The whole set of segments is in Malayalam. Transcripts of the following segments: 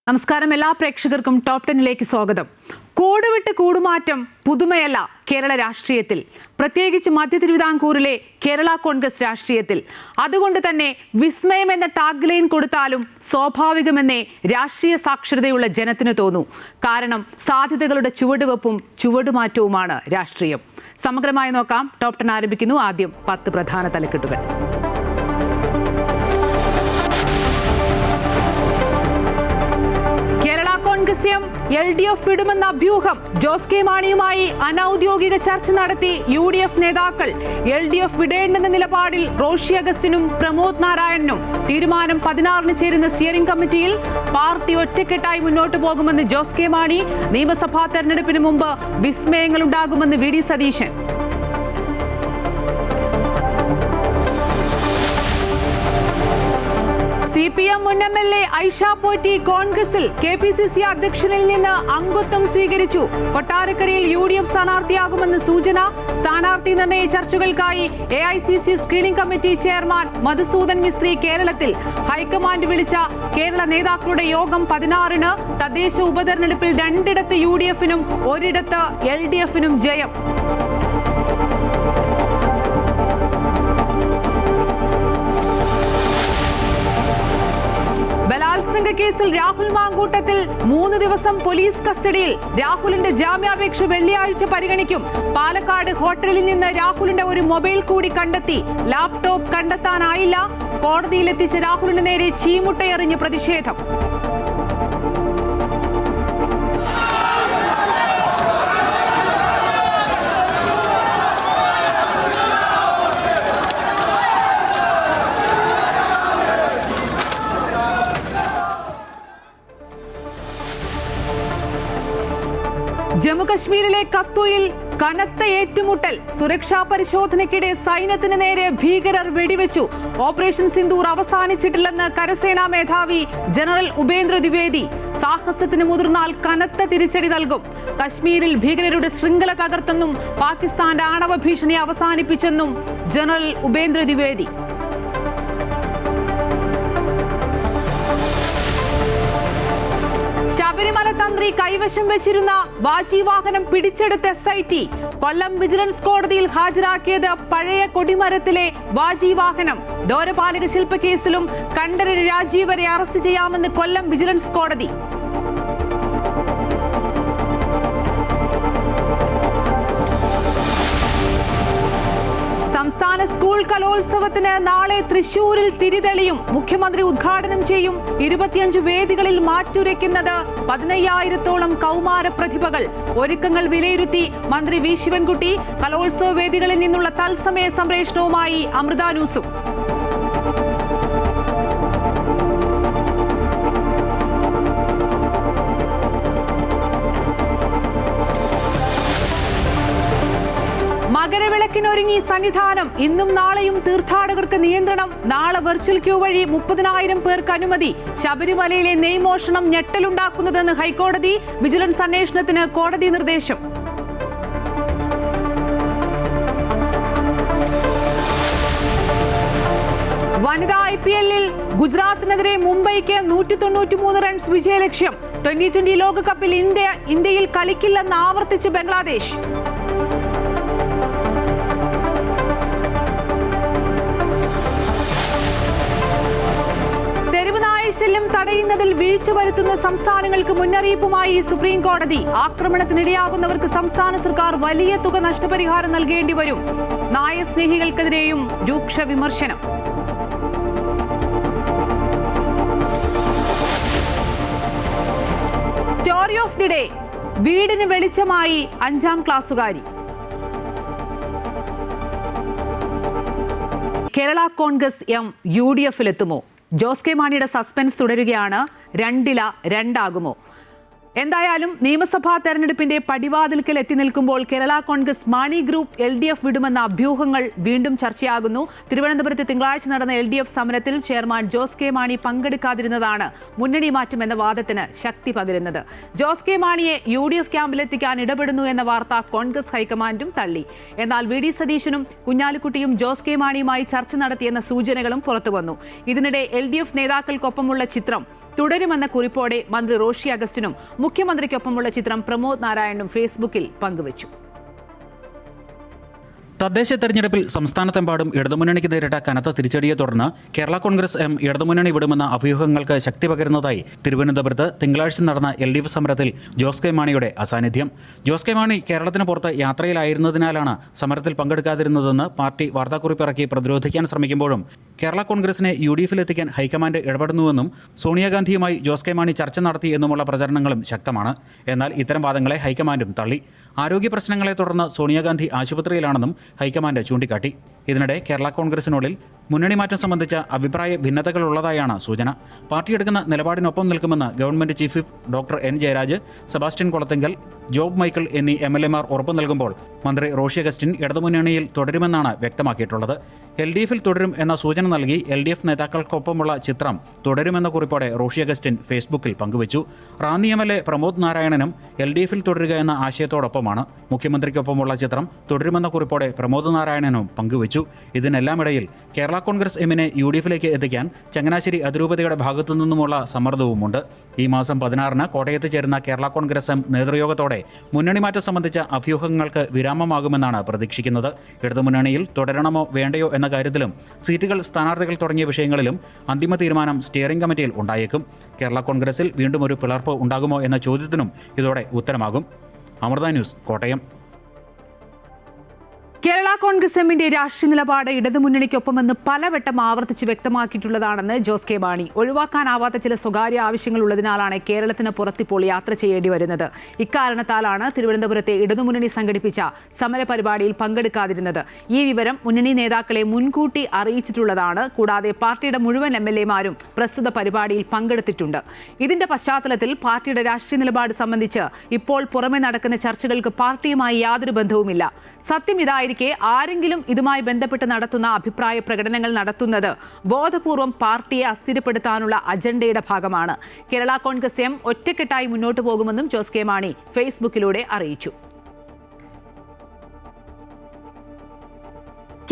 നമസ്കാരം, എല്ലാ പ്രേക്ഷകർക്കും ടോപ്പ് 10ലേക്ക് സ്വാഗതം. കൂടുവിട്ട് കൂടുമാറ്റം പുതുമയല്ല കേരള രാഷ്ട്രീയത്തിൽ, പ്രത്യേകിച്ച് മധ്യ തിരുവിതാംകൂറിലെ കേരള കോൺഗ്രസ് രാഷ്ട്രീയത്തിൽ. അതുകൊണ്ട് തന്നെ വിസ്മയം എന്ന ടാഗ് ലൈൻ കൊടുത്താലും സ്വാഭാവികമെന്നേ രാഷ്ട്രീയ സാക്ഷരതയുള്ള ജനത്തിന് തോന്നൂ. കാരണം സാധ്യതകളുടെ ചുവടുവെപ്പും ചുവടുമാറ്റവുമാണ് രാഷ്ട്രീയം. സമഗ്രമായി നോക്കാം. ടോപ്പ് 10 ആരംഭിക്കുന്നു. ആദ്യം 10 പ്രധാന തലക്കെട്ടുകൾ. കോൺഗ്രസ്യം LDF വിടുമെന്ന അഭ്യൂഹം. ജോസ് കെ മാണിയുമായി അനൌദ്യോഗിക ചർച്ച നടത്തി UDF നേതാക്കൾ. LDF വിടേണ്ടെന്ന നിലപാടിൽ റോഷി അഗസ്റ്റിനും പ്രമോദ് നാരായണനും. തീരുമാനം 16-ന് ചേരുന്ന സ്റ്റിയറിംഗ് കമ്മിറ്റിയിൽ. പാർട്ടി ഒറ്റക്കെട്ടായി മുന്നോട്ട് പോകുമെന്ന് ജോസ് കെ മാണി. നിയമസഭാ തെരഞ്ഞെടുപ്പിന് മുമ്പ് വിസ്മയങ്ങളുണ്ടാകുമെന്ന് VD സതീശൻ. CPM മുൻ MLA ഐഷ പോറ്റി കോൺഗ്രസിൽ. KPCC അധ്യക്ഷനിൽ നിന്ന് അംഗത്വം സ്വീകരിച്ചു. കൊട്ടാരക്കരയിൽ UDF സ്ഥാനാർത്ഥിയാകുമെന്ന് സൂചന. സ്ഥാനാർത്ഥി നിർണയ ചർച്ചകൾക്കായി AICC screening committee chairman Madhusudan Mistry കേരളത്തിൽ. ഹൈക്കമാൻഡ് വിളിച്ച കേരള നേതാക്കളുടെ യോഗം 16-ന്. തദ്ദേശ ഉപതെരഞ്ഞെടുപ്പിൽ 2ഇടത്ത് UDF-നും 1ഇടത്ത് LDF-നും ജയം. ബലാത്സംഗ കേസിൽ രാഹുൽ മാങ്കൂട്ടത്തിൽ 3 ദിവസം പോലീസ് കസ്റ്റഡിയിൽ. രാഹുലിന്റെ ജാമ്യാപേക്ഷ വെള്ളിയാഴ്ച പരിഗണിക്കും. പാലക്കാട് ഹോട്ടലിൽ നിന്ന് രാഹുലിന്റെ ഒരു മൊബൈൽ കൂടി കണ്ടെത്തി. ലാപ്ടോപ്പ് കണ്ടെത്താനായില്ല. കോടതിയിലെത്തിച്ച രാഹുലിന് നേരെ ചീമുട്ടയെറിഞ്ഞ് പ്രതിഷേധം. ജമ്മുകശ്മീരിലെ കത്തുയിൽ കനത്ത ഏറ്റുമുട്ടൽ. സുരക്ഷാ പരിശോധനയ്ക്കിടെ സൈന്യത്തിന് നേരെ ഭീകരർ വെടിവെച്ചു. ഓപ്പറേഷൻ സിന്ദൂർ അവസാനിച്ചിട്ടില്ലെന്ന് കരസേനാ മേധാവി ജനറൽ ഉപേന്ദ്ര ദ്വിവേദി. സാഹസത്തിന് മുതിർന്നാൽ കനത്ത തിരിച്ചടി നൽകും. കശ്മീരിൽ ഭീകരരുടെ ശൃംഖല തകർത്തെന്നും പാകിസ്ഥാന്റെ ആണവ ഭീഷണി അവസാനിപ്പിച്ചെന്നും ജനറൽ ഉപേന്ദ്ര ദ്വിവേദി. ശബരിമല തന്ത്രി കൈവശം വെച്ചിരുന്ന വാജിവാഹനം പിടിച്ചെടുത്ത SIT. കൊല്ലം വിജിലൻസ് കോടതിയിൽ ഹാജരാക്കിയത് പഴയ കൊടിമരത്തിലെ വാജിവാഹനം. ദ്വാരപാലക ശില്പക്കേസിലും കണ്ഠരര് രാജീവരെ അറസ്റ്റ് ചെയ്യാമെന്ന് കൊല്ലം വിജിലൻസ് കോടതി. സംസ്ഥാന സ്കൂൾ കലോത്സവത്തിന് നാളെ തൃശൂരിൽ തിരിതെളിയും. മുഖ്യമന്ത്രി ഉദ്ഘാടനം ചെയ്യും. 25 വേദികളിൽ മാറ്റുരയ്ക്കുന്നത് 15,000-ഓളം കൗമാര പ്രതിഭകൾ. ഒരുക്കങ്ങൾ വിലയിരുത്തി മന്ത്രി V ശിവൻകുട്ടി. കലോത്സവ വേദികളിൽ നിന്നുള്ള തത്സമയ സംപ്രേഷണവുമായി അമൃത ന്യൂസും. മകരവിളക്കിനൊരുങ്ങി സന്നിധാനം. ഇന്നും നാളെയും തീർത്ഥാടകർക്ക് നിയന്ത്രണം. നാളെ വെർച്വൽ ക്യൂ വഴി 30,000 പേർക്ക് അനുമതി. ശബരിമലയിലെ നെയ്മോഷണം ഞെട്ടലുണ്ടാക്കുന്നതെന്ന് ഹൈക്കോടതി. വിജിലൻസ് അന്വേഷണത്തിന് കോടതി നിർദ്ദേശം. വനിതാ IPL-ൽ ഗുജറാത്തിനെതിരെ മുംബൈക്ക് 193 റൺസ് വിജയലക്ഷ്യം. 2020 ലോകകപ്പിൽ ഇന്ത്യയിൽ കളിക്കില്ലെന്ന് ആവർത്തിച്ച് ബംഗ്ലാദേശ്. ശല്യം തടയുന്നതിൽ വീഴ്ച വരുത്തുന്ന സംസ്ഥാനങ്ങൾക്ക് മുന്നറിയിപ്പുമായി സുപ്രീം കോടതി. ആക്രമണത്തിനിടയാകുന്നവർക്ക് സംസ്ഥാന സർക്കാർ വലിയ തുക നഷ്ടപരിഹാരം നൽകേണ്ടി വരും. നായസ്നേഹികൾക്കെതിരെയും രൂക്ഷ വിമർശനം. Story of the day. വീടിന് വെളിച്ചമായി 5ാം ക്ലാസ്സുകാരി. കേരള കോൺഗ്രസ് UDF-ലെത്തുമോ? ജോസ് കെ മാണിയുടെ സസ്പെൻസ് തുടരുകയാണ്. 2-ൽ 2 എന്തായാലും നിയമസഭാ തെരഞ്ഞെടുപ്പിന്റെ പടിവാതിൽക്കൽ എത്തി നിൽക്കുമ്പോൾ കേരള കോൺഗ്രസ് മാണി ഗ്രൂപ്പ് LDF വിടുമെന്ന അഭ്യൂഹങ്ങൾ വീണ്ടും ചർച്ചയാകുന്നു. തിരുവനന്തപുരത്ത് തിങ്കളാഴ്ച നടന്ന LDF സമരത്തിൽ ചെയർമാൻ ജോസ് കെ മാണി പങ്കെടുക്കാതിരുന്നതാണ് മുന്നണി മാറ്റം എന്ന വാദത്തിന് ശക്തി പകരുന്നത്. ജോസ് കെ മാണിയെ UDF ക്യാമ്പിലെത്തിക്കാൻ ഇടപെടുന്നു എന്ന വാർത്ത കോൺഗ്രസ് ഹൈക്കമാൻഡും തള്ളി. എന്നാൽ VD സതീശനും കുഞ്ഞാലിക്കുട്ടിയും ജോസ് കെ മാണിയുമായി ചർച്ച നടത്തിയെന്ന സൂചനകളും പുറത്തുവന്നു. ഇതിനിടെ LDF നേതാക്കൾക്കൊപ്പമുള്ള ചിത്രം തുടരുമെന്ന കുറിപ്പോടെ മന്ത്രി റോഷി അഗസ്റ്റിനും മുഖ്യമന്ത്രിക്കൊപ്പമുള്ള ചിത്രം പ്രമോദ് നാരായണനും ഫേസ്ബുക്കിൽ പങ്കുവച്ചു. തദ്ദേശ തെരഞ്ഞെടുപ്പിൽ സംസ്ഥാനത്തെമ്പാടും ഇടതുമുന്നണിക്ക് നേരിട്ട കനത്ത തിരിച്ചടിയെ തുടർന്ന് കേരള കോൺഗ്രസ് എം ഇടതുമുന്നണി വിടുമെന്ന അഭ്യൂഹങ്ങൾക്ക് ശക്തി പകരുന്നതായി തിരുവനന്തപുരത്ത് തിങ്കളാഴ്ച നടന്ന LDF സമരത്തിൽ ജോസ് കെ മാണിയുടെ അസാന്നിധ്യം. ജോസ് കെ മാണി കേരളത്തിന് പുറത്ത് യാത്രയിലായിരുന്നതിനാലാണ് സമരത്തിൽ പങ്കെടുക്കാതിരുന്നതെന്ന് പാർട്ടി വാർത്താക്കുറിപ്പിറക്കി പ്രതിരോധിക്കാൻ ശ്രമിക്കുമ്പോഴും കേരള കോൺഗ്രസിനെ UDF-ലെത്തിക്കാൻ ഹൈക്കമാൻഡ് ഇടപെടുന്നുവെന്നും സോണിയാഗാന്ധിയുമായി ജോസ് കെ മാണി ചർച്ച നടത്തി എന്നുമുള്ള പ്രചരണങ്ങളും ശക്തമാണ്. എന്നാൽ ഇത്തരം വാദങ്ങളെ ഹൈക്കമാൻഡും തള്ളി. ആരോഗ്യ പ്രശ്നങ്ങളെ തുടർന്ന് സോണിയാഗാന്ധി ആശുപത്രിയിലാണെന്നും ഹൈക്കമാൻഡ് ചൂണ്ടിക്കാട്ടി. ഇതിനിടെ കേരള കോൺഗ്രസിനുള്ളിൽ മുന്നണി മാറ്റം സംബന്ധിച്ച അഭിപ്രായ ഭിന്നതകളുള്ളതായാണ് സൂചന. പാർട്ടിയെടുക്കുന്ന നിലപാടിനൊപ്പം നിൽക്കുമെന്ന് government chief whip doctor N Jayaraj, Sebastian Kolathinkal, Job Michael എന്നീ MLA-മാർ ഉറപ്പു നൽകുമ്പോൾ മന്ത്രി റോഷി അഗസ്റ്റിൻ ഇടതുമുന്നണിയിൽ തുടരുമെന്നാണ് വ്യക്തമാക്കിയിട്ടുള്ളത്. LDF-ൽ തുടരും എന്ന സൂചന നൽകി LDF നേതാക്കൾക്കൊപ്പമുള്ള ചിത്രം തുടരുമെന്ന കുറിപ്പോടെ റോഷി അഗസ്റ്റിൻ ഫേസ്ബുക്കിൽ പങ്കുവച്ചു. റാന്നി MLA പ്രമോദ് നാരായണനും LDF-ൽ തുടരുക എന്ന ആശയത്തോടൊപ്പമാണ്. മുഖ്യമന്ത്രിക്കൊപ്പമുള്ള ചിത്രം തുടരുമെന്ന കുറിപ്പോടെ പ്രമോദ് നാരായണനും പങ്കുവച്ചു. ഇതിനെല്ലാമിടയിൽ കേരള കോൺഗ്രസ് എമ്മിനെ UDF-ലേക്ക് എത്തിക്കാൻ ചങ്ങനാശ്ശേരി അതിരൂപതയുടെ ഭാഗത്തു നിന്നുമുള്ള സമ്മർദ്ദവുമുണ്ട്. ഈ മാസം 16-ന് കോട്ടയത്ത് ചേരുന്ന കേരള കോൺഗ്രസ് എം നേതൃയോഗത്തോടെ മുന്നണി മാറ്റം സംബന്ധിച്ച അഭ്യൂഹങ്ങൾക്ക് വിരാമമാകുമെന്നാണ് പ്രതീക്ഷിക്കുന്നത്. ഇടതുമുന്നണിയിൽ തുടരണമോ വേണ്ടയോ എന്ന കാര്യത്തിലും സീറ്റുകൾ, സ്ഥാനാർത്ഥികൾ തുടങ്ങിയ വിഷയങ്ങളിലും അന്തിമ തീരുമാനം സ്റ്റിയറിംഗ് കമ്മിറ്റിയിൽ ഉണ്ടായേക്കും. കേരള കോൺഗ്രസിൽ വീണ്ടും ഒരു പിളർപ്പ് ഉണ്ടാകുമോ എന്ന ചോദ്യത്തിനും ഇതോടെ ഉത്തരമാകും. അമൃത ന്യൂസ്, കോട്ടയം. കേരള കോൺഗ്രസ് എമ്മിന്റെ രാഷ്ട്രീയ നിലപാട് ഇടതുമുന്നണിക്കൊപ്പമെന്ന് പലവട്ടം ആവർത്തിച്ച് വ്യക്തമാക്കിയിട്ടുള്ളതാണെന്ന് ജോസ് കെ മാണി. ഒഴിവാക്കാനാവാത്ത ചില സ്വകാര്യ ആവശ്യങ്ങൾ ഉള്ളതിനാലാണ് കേരളത്തിന് പുറത്തിപ്പോൾ യാത്ര ചെയ്യേണ്ടി വരുന്നത്. ഇക്കാരണത്താലാണ് തിരുവനന്തപുരത്തെ ഇടതുമുന്നണി സംഘടിപ്പിച്ച സമരപരിപാടിയിൽ പങ്കെടുക്കാതിരുന്നത്. ഈ വിവരം മുന്നണി നേതാക്കളെ മുൻകൂട്ടി അറിയിച്ചിട്ടുള്ളതാണ്. കൂടാതെ പാർട്ടിയുടെ മുഴുവൻ MLA-മാരും പ്രസ്തുത പരിപാടിയിൽ പങ്കെടുത്തിട്ടുണ്ട്. ഇതിന്റെ പശ്ചാത്തലത്തിൽ പാർട്ടിയുടെ രാഷ്ട്രീയ നിലപാട് സംബന്ധിച്ച് ഇപ്പോൾ പുറമെ നടക്കുന്ന ചർച്ചകൾക്ക് പാർട്ടിയുമായി യാതൊരു ബന്ധവുമില്ല. സത്യം ഇതായിരിക്കെ ആരെങ്കിലും ഇതുമായി ബന്ധപ്പെട്ട് നടത്തുന്ന അഭിപ്രായ പ്രകടനങ്ങൾ നടത്തുന്നത് ബോധപൂർവം പാർട്ടിയെ അസ്ഥിരപ്പെടുത്താനുള്ള അജണ്ടയുടെ ഭാഗമാണ്. കേരള കോൺഗ്രസ് എം ഒറ്റക്കെട്ടായി മുന്നോട്ട് പോകുമെന്നും ജോസ് കെ മാണി ഫേസ്ബുക്കിലൂടെ അറിയിച്ചു.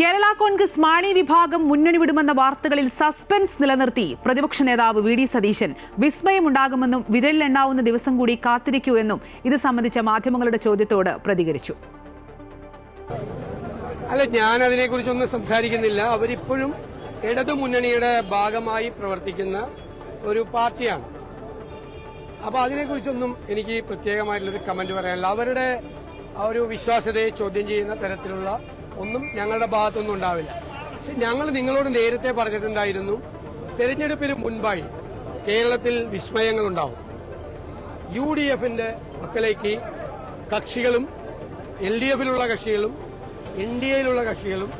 കേരള കോൺഗ്രസ് മാണി വിഭാഗം മുന്നണി വിടുമെന്ന വാർത്തകളിൽ സസ്പെൻസ് നിലനിർത്തി പ്രതിപക്ഷ നേതാവ് VD സതീശൻ വിസ്മയമുണ്ടാകുമെന്നും വിരലിലെണ്ണാവുന്ന ദിവസം കൂടി കാത്തിരിക്കൂ എന്നും ഇത് സംബന്ധിച്ച മാധ്യമങ്ങളുടെ ചോദ്യത്തോട് പ്രതികരിച്ചു. അല്ല, ഞാൻ അതിനെക്കുറിച്ചൊന്നും സംസാരിക്കുന്നില്ല. അവരിപ്പോഴും ഇടതുമുന്നണിയുടെ ഭാഗമായി പ്രവർത്തിക്കുന്ന ഒരു പാർട്ടിയാണ്. അപ്പോൾ അതിനെക്കുറിച്ചൊന്നും എനിക്ക് പ്രത്യേകമായിട്ടുള്ളൊരു കമന്റ് പറയാനില്ല. അവരുടെ ആ ഒരു വിശ്വാസ്യതയെ ചോദ്യം ചെയ്യുന്ന തരത്തിലുള്ള ഒന്നും ഞങ്ങളുടെ ഭാഗത്തൊന്നും ഉണ്ടാവില്ല. പക്ഷെ ഞങ്ങൾ നിങ്ങളോട് നേരത്തെ പറഞ്ഞിട്ടുണ്ടായിരുന്നു, തെരഞ്ഞെടുപ്പിന് മുൻപായി കേരളത്തിൽ വിസ്മയങ്ങളുണ്ടാവും. UDF-ന്റെ പക്കലേക്ക് കക്ഷികളും LDF-ലുള്ള കക്ഷികളും NDA-യിലുള്ള കക്ഷികളും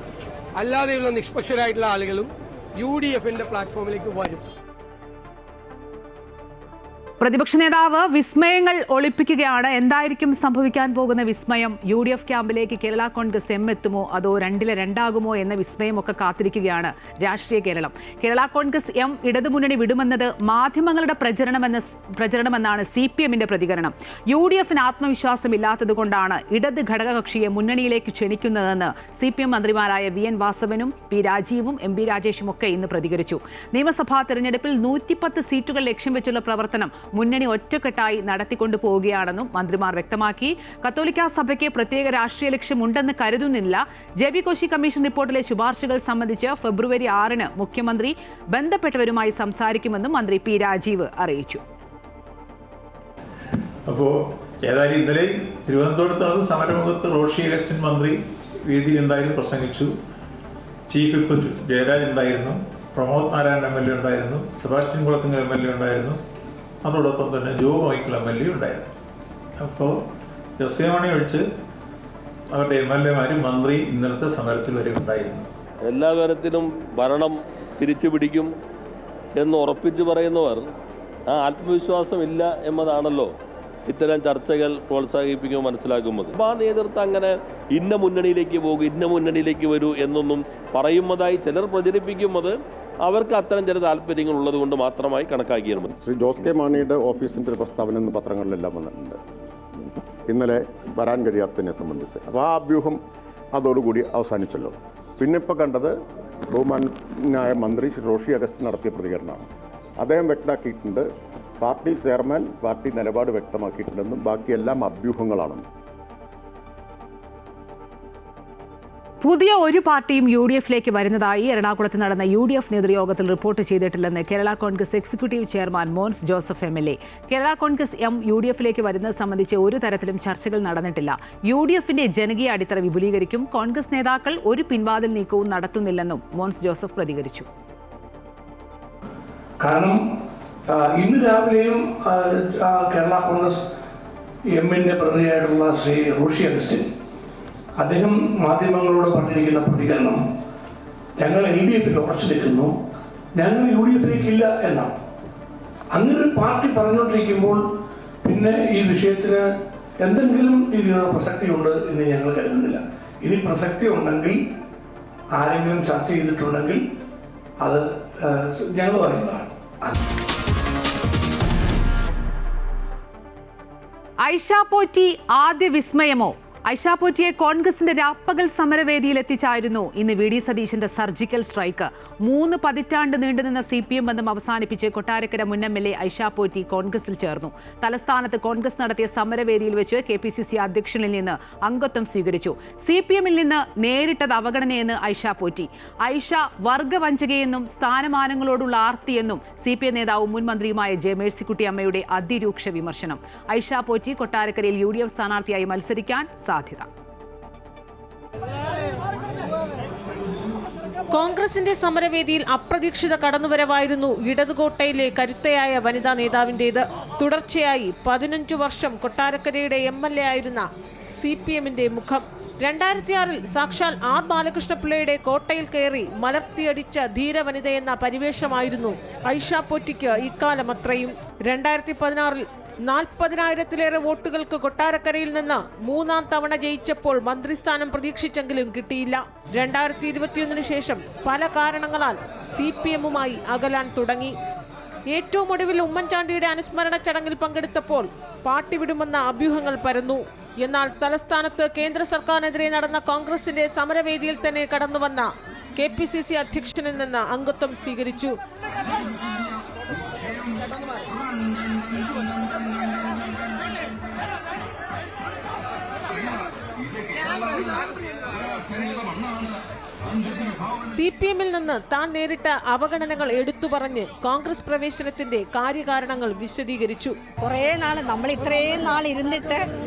അല്ലാതെയുള്ള നിഷ്പക്ഷരായിട്ടുള്ള ആളുകളും UDF-ന്റെ പ്ലാറ്റ്ഫോമിലേക്ക് വരും. പ്രതിപക്ഷ നേതാവ് വിസ്മയങ്ങൾ ഒളിപ്പിക്കുകയാണ്. എന്തായിരിക്കും സംഭവിക്കാൻ പോകുന്ന വിസ്മയം? UDF ക്യാമ്പിലേക്ക് കേരള കോൺഗ്രസ് എം എത്തുമോ അതോ 2-2 എന്ന വിസ്മയമൊക്കെ കാത്തിരിക്കുകയാണ് രാഷ്ട്രീയ കേരളം. കേരള കോൺഗ്രസ് എം ഇടതുമുന്നണി വിടുമെന്നത് മാധ്യമങ്ങളുടെ പ്രചരണമെന്നാണ് CPM-ന്റെ പ്രതികരണം. UDF-ന് ആത്മവിശ്വാസമില്ലാത്തതുകൊണ്ടാണ് ഇടത് ഘടകകക്ഷിയെ മുന്നണിയിലേക്ക് ക്ഷണിക്കുന്നതെന്ന് CPM മന്ത്രിമാരായ VN വാസവനും P രാജീവും MB രാജേഷും ഒക്കെ ഇന്ന് പ്രതികരിച്ചു. നിയമസഭാ തെരഞ്ഞെടുപ്പിൽ 110 സീറ്റുകൾ ലക്ഷ്യം വെച്ചുള്ള പ്രവർത്തനം മുന്നണി ഒറ്റക്കെട്ടായി നടത്തിക്കൊണ്ടു പോവുകയാണെന്നും മന്ത്രിമാർ വ്യക്തമാക്കി. കത്തോലിക്ക സഭയ്ക്ക് പ്രത്യേക രാഷ്ട്രീയ ലക്ഷ്യമുണ്ടെന്ന് കരുതുന്നില്ല. JB കോശി കമ്മീഷൻ റിപ്പോർട്ടിലെ ശുപാർശകൾ സംബന്ധിച്ച് ഫെബ്രുവരി 6-ന് മുഖ്യമന്ത്രി ബന്ധപ്പെട്ടവരുമായി സംസാരിക്കുമെന്നും മന്ത്രി P രാജീവ് അറിയിച്ചു. അപ്പോൾ ഏതായാലും ഇന്നലെ തിരുവനന്തപുരത്ത് സമരമുഖത്ത് റോഷി അഗസ്റ്റിൻ മന്ത്രി വേദിയിലുണ്ടായിരുന്നു, പ്രസംഗിച്ചു. ചീഫ് വിപ്പ് ജയരാജ് ഉണ്ടായിരുന്നു, പ്രമോദ് നാരായണൻ MLA ഉണ്ടായിരുന്നു, സെബാസ്റ്റ്യൻ കുളത്തിങ്കൽ MLA ഉണ്ടായിരുന്നു, അതോടൊപ്പം തന്നെ ജോബ് മൈക്കിൾ MLA ഉണ്ടായിരുന്നു. അപ്പോൾ ജോസ് കെ മാണി ഒഴിച്ച് അവരുടെ MLA-മാർ മന്ത്രി ഇന്നലത്തെ സമരത്തിൽ വരെ ഉണ്ടായിരുന്നു. എല്ലാ കാര്യത്തിലും ഭരണം തിരിച്ചു പിടിക്കും എന്ന് ഉറപ്പിച്ചു പറയുന്നവർ ആ ആത്മവിശ്വാസം ഇല്ല എന്നതാണല്ലോ ഇത്തരം ചർച്ചകൾ പ്രോത്സാഹിപ്പിക്കുമ്പോൾ മനസ്സിലാക്കുന്നത്. അപ്പോൾ ആ നേതൃത്വം അങ്ങനെ ഇന്ന മുന്നണിയിലേക്ക് പോകും, ഇന്ന മുന്നണിയിലേക്ക് വരൂ എന്നൊന്നും പറയുന്നതായി ചിലർ പ്രചരിപ്പിക്കുന്നത് അവർക്ക് അത്തരം ചില താല്പര്യങ്ങൾ ഉള്ളത് കൊണ്ട് മാത്രമായി കണക്കാക്കിയാൽ മതി. ശ്രീ ജോസ് കെ മാണിയുടെ ഓഫീസിൻ്റെ ഒരു പ്രസ്താവന ഇന്ന് പത്രങ്ങളിലെല്ലാം വന്നിട്ടുണ്ട്, ഇന്നലെ വരാൻ കഴിയാത്തതിനെ സംബന്ധിച്ച്. അപ്പോൾ ആ അഭ്യൂഹം അതോടുകൂടി അവസാനിച്ചല്ലോ. പിന്നെ ഇപ്പോൾ കണ്ടത് ബഹുമാന്യനായ മന്ത്രി ശ്രീ റോഷി അഗസ്റ്റിൻ നടത്തിയ പ്രതികരണമാണ്. അദ്ദേഹം വ്യക്തമാക്കിയിട്ടുണ്ട്, പാർട്ടി ചെയർമാൻ പാർട്ടി നിലപാട് വ്യക്തമാക്കിയിട്ടുണ്ടെന്നും ബാക്കിയെല്ലാം അഭ്യൂഹങ്ങളാണെന്നും. പുതിയ ഒരു പാർട്ടിയും UDF-ലേക്ക് വരുന്നതായി എറണാകുളത്ത് നടന്ന UDF നേതൃയോഗത്തിൽ റിപ്പോർട്ട് ചെയ്തിട്ടില്ലെന്ന് Kerala Congress executive chairman Mons Joseph MLA. Kerala Congress UDF-ലേക്ക് വരുന്നത് സംബന്ധിച്ച് ഒരു തരത്തിലും ചർച്ചകൾ നടന്നിട്ടില്ല. UDF-ന്റെ ജനകീയ അടിത്തറ വിപുലീകരിക്കും. കോൺഗ്രസ് നേതാക്കൾ ഒരു പിൻവാതിൽ നീക്കവും നടത്തുന്നില്ലെന്നും മോൻസ് ജോസഫ് പ്രതികരിച്ചു. കാരണം ഇന്ന് രാവിലെയും കേരള കോൺഗ്രസ് എമ്മിൻ്റെ പ്രതിനിധിയായിട്ടുള്ള ശ്രീ റോഷി അഗസ്റ്റിൻ അദ്ദേഹം മാധ്യമങ്ങളോട് പറഞ്ഞിരിക്കുന്ന പ്രതികരണം ഞങ്ങൾ LDF-ൽ ഉറച്ചു നിൽക്കുന്നു, ഞങ്ങൾ UDF-ലേക്ക് ഇല്ല എന്നാണ്. അങ്ങനെ ഒരു പാർട്ടി പറഞ്ഞുകൊണ്ടിരിക്കുമ്പോൾ പിന്നെ ഈ വിഷയത്തിന് എന്തെങ്കിലും രീതിയിലുള്ള പ്രസക്തിയുണ്ട് എന്ന് ഞങ്ങൾ കരുതുന്നില്ല. ഇനി പ്രസക്തി ഉണ്ടെങ്കിൽ ആരെങ്കിലും ചർച്ച ചെയ്തിട്ടുണ്ടെങ്കിൽ അത് ഞങ്ങൾ പറയുന്നതാണ്. ഐഷ പോറ്റി ആദ്യ വിസ്മയമോ? ഐഷ പോറ്റിയെ കോൺഗ്രസിന്റെ രാപ്പകൽ സമരവേദിയിൽ എത്തിച്ചായിരുന്നു ഇന്ന് VD സതീശന്റെ സർജിക്കൽ സ്ട്രൈക്ക്. 3 പതിറ്റാണ്ട് നീണ്ടുനിന്ന CPM ബന്ധം അവസാനിപ്പിച്ച് കൊട്ടാരക്കര മുൻ MLA ഐഷ പോറ്റി കോൺഗ്രസിൽ ചേർന്നു. തലസ്ഥാനത്ത് കോൺഗ്രസ് നടത്തിയ സമരവേദിയിൽ വെച്ച് KPCC അധ്യക്ഷനിൽ നിന്ന് അംഗത്വം സ്വീകരിച്ചു. CPM-ൽ നിന്ന് നേരിട്ടത് അവഗണനയെന്ന് ഐഷ പോറ്റി. ഐഷ വർഗവഞ്ചകയെന്നും സ്ഥാനമാനങ്ങളോടുള്ള ആർത്തിയെന്നും CPM നേതാവും മുൻ മന്ത്രിയുമായ J. മേഴ്സിക്കുട്ടി അമ്മയുടെ അതിരൂക്ഷ വിമർശനം. ഐഷ പോറ്റി കൊട്ടാരക്കരയിൽ UDF സ്ഥാനാർത്ഥിയായി മത്സരിക്കാൻ സാധ്യത. കോൺഗ്രസിന്റെ സമരവേദിയിൽ അപ്രതീക്ഷിത കടന്നുവരവായിരുന്നു ഇടതുകോട്ടയിലെ കരുത്തയായ വനിതാ നേതാവിൻ്റേത്. തുടർച്ചയായി 15 വർഷം കൊട്ടാരക്കരയുടെ MLA ആയിരുന്ന CPM-ന്റെ മുഖം 2006-ൽ സാക്ഷാൽ R. ബാലകൃഷ്ണപിള്ളയുടെ കോട്ടയിൽ കയറി മലർത്തിയടിച്ച ധീരവനിതയെന്ന പരിവേഷമായിരുന്നു ഐഷ പോറ്റിക്ക് ഇക്കാലം അത്രയും. 2016-ൽ 40,000-ലേറെ വോട്ടുകൾക്ക് കൊട്ടാരക്കരയിൽ നിന്ന് 3ാം തവണ ജയിച്ചപ്പോൾ മന്ത്രിസ്ഥാനം പ്രതീക്ഷിച്ചെങ്കിലും കിട്ടിയില്ല. 2021-ന് ശേഷം പല കാരണങ്ങളാൽ CPM-മായി അകലാൻ തുടങ്ങി. ഏറ്റവും ഒടുവിൽ ഉമ്മൻചാണ്ടിയുടെ അനുസ്മരണ ചടങ്ങിൽ പങ്കെടുത്തപ്പോൾ പാർട്ടി വിടുമെന്ന അഭ്യൂഹങ്ങൾ പരന്നു. എന്നാൽ തലസ്ഥാനത്ത് കേന്ദ്ര സർക്കാരിനെതിരെ നടന്ന കോൺഗ്രസിന്റെ സമരവേദിയിൽ തന്നെ കടന്നുവന്ന KPCC അധ്യക്ഷനിൽ നിന്ന് അംഗത്വം സ്വീകരിച്ചു. CPM-ൽ നിന്ന് താൻ നേരിട്ട അവഗണനകൾ എടുത്തു പറഞ്ഞ് കോൺഗ്രസ് പ്രവേശനത്തിന്റെ കാര്യകാരണങ്ങൾ വിശദീകരിച്ചു. കുറേ നാൾ നമ്മൾ ഇത്രയും നാൾ ഇരുന്നിട്ട്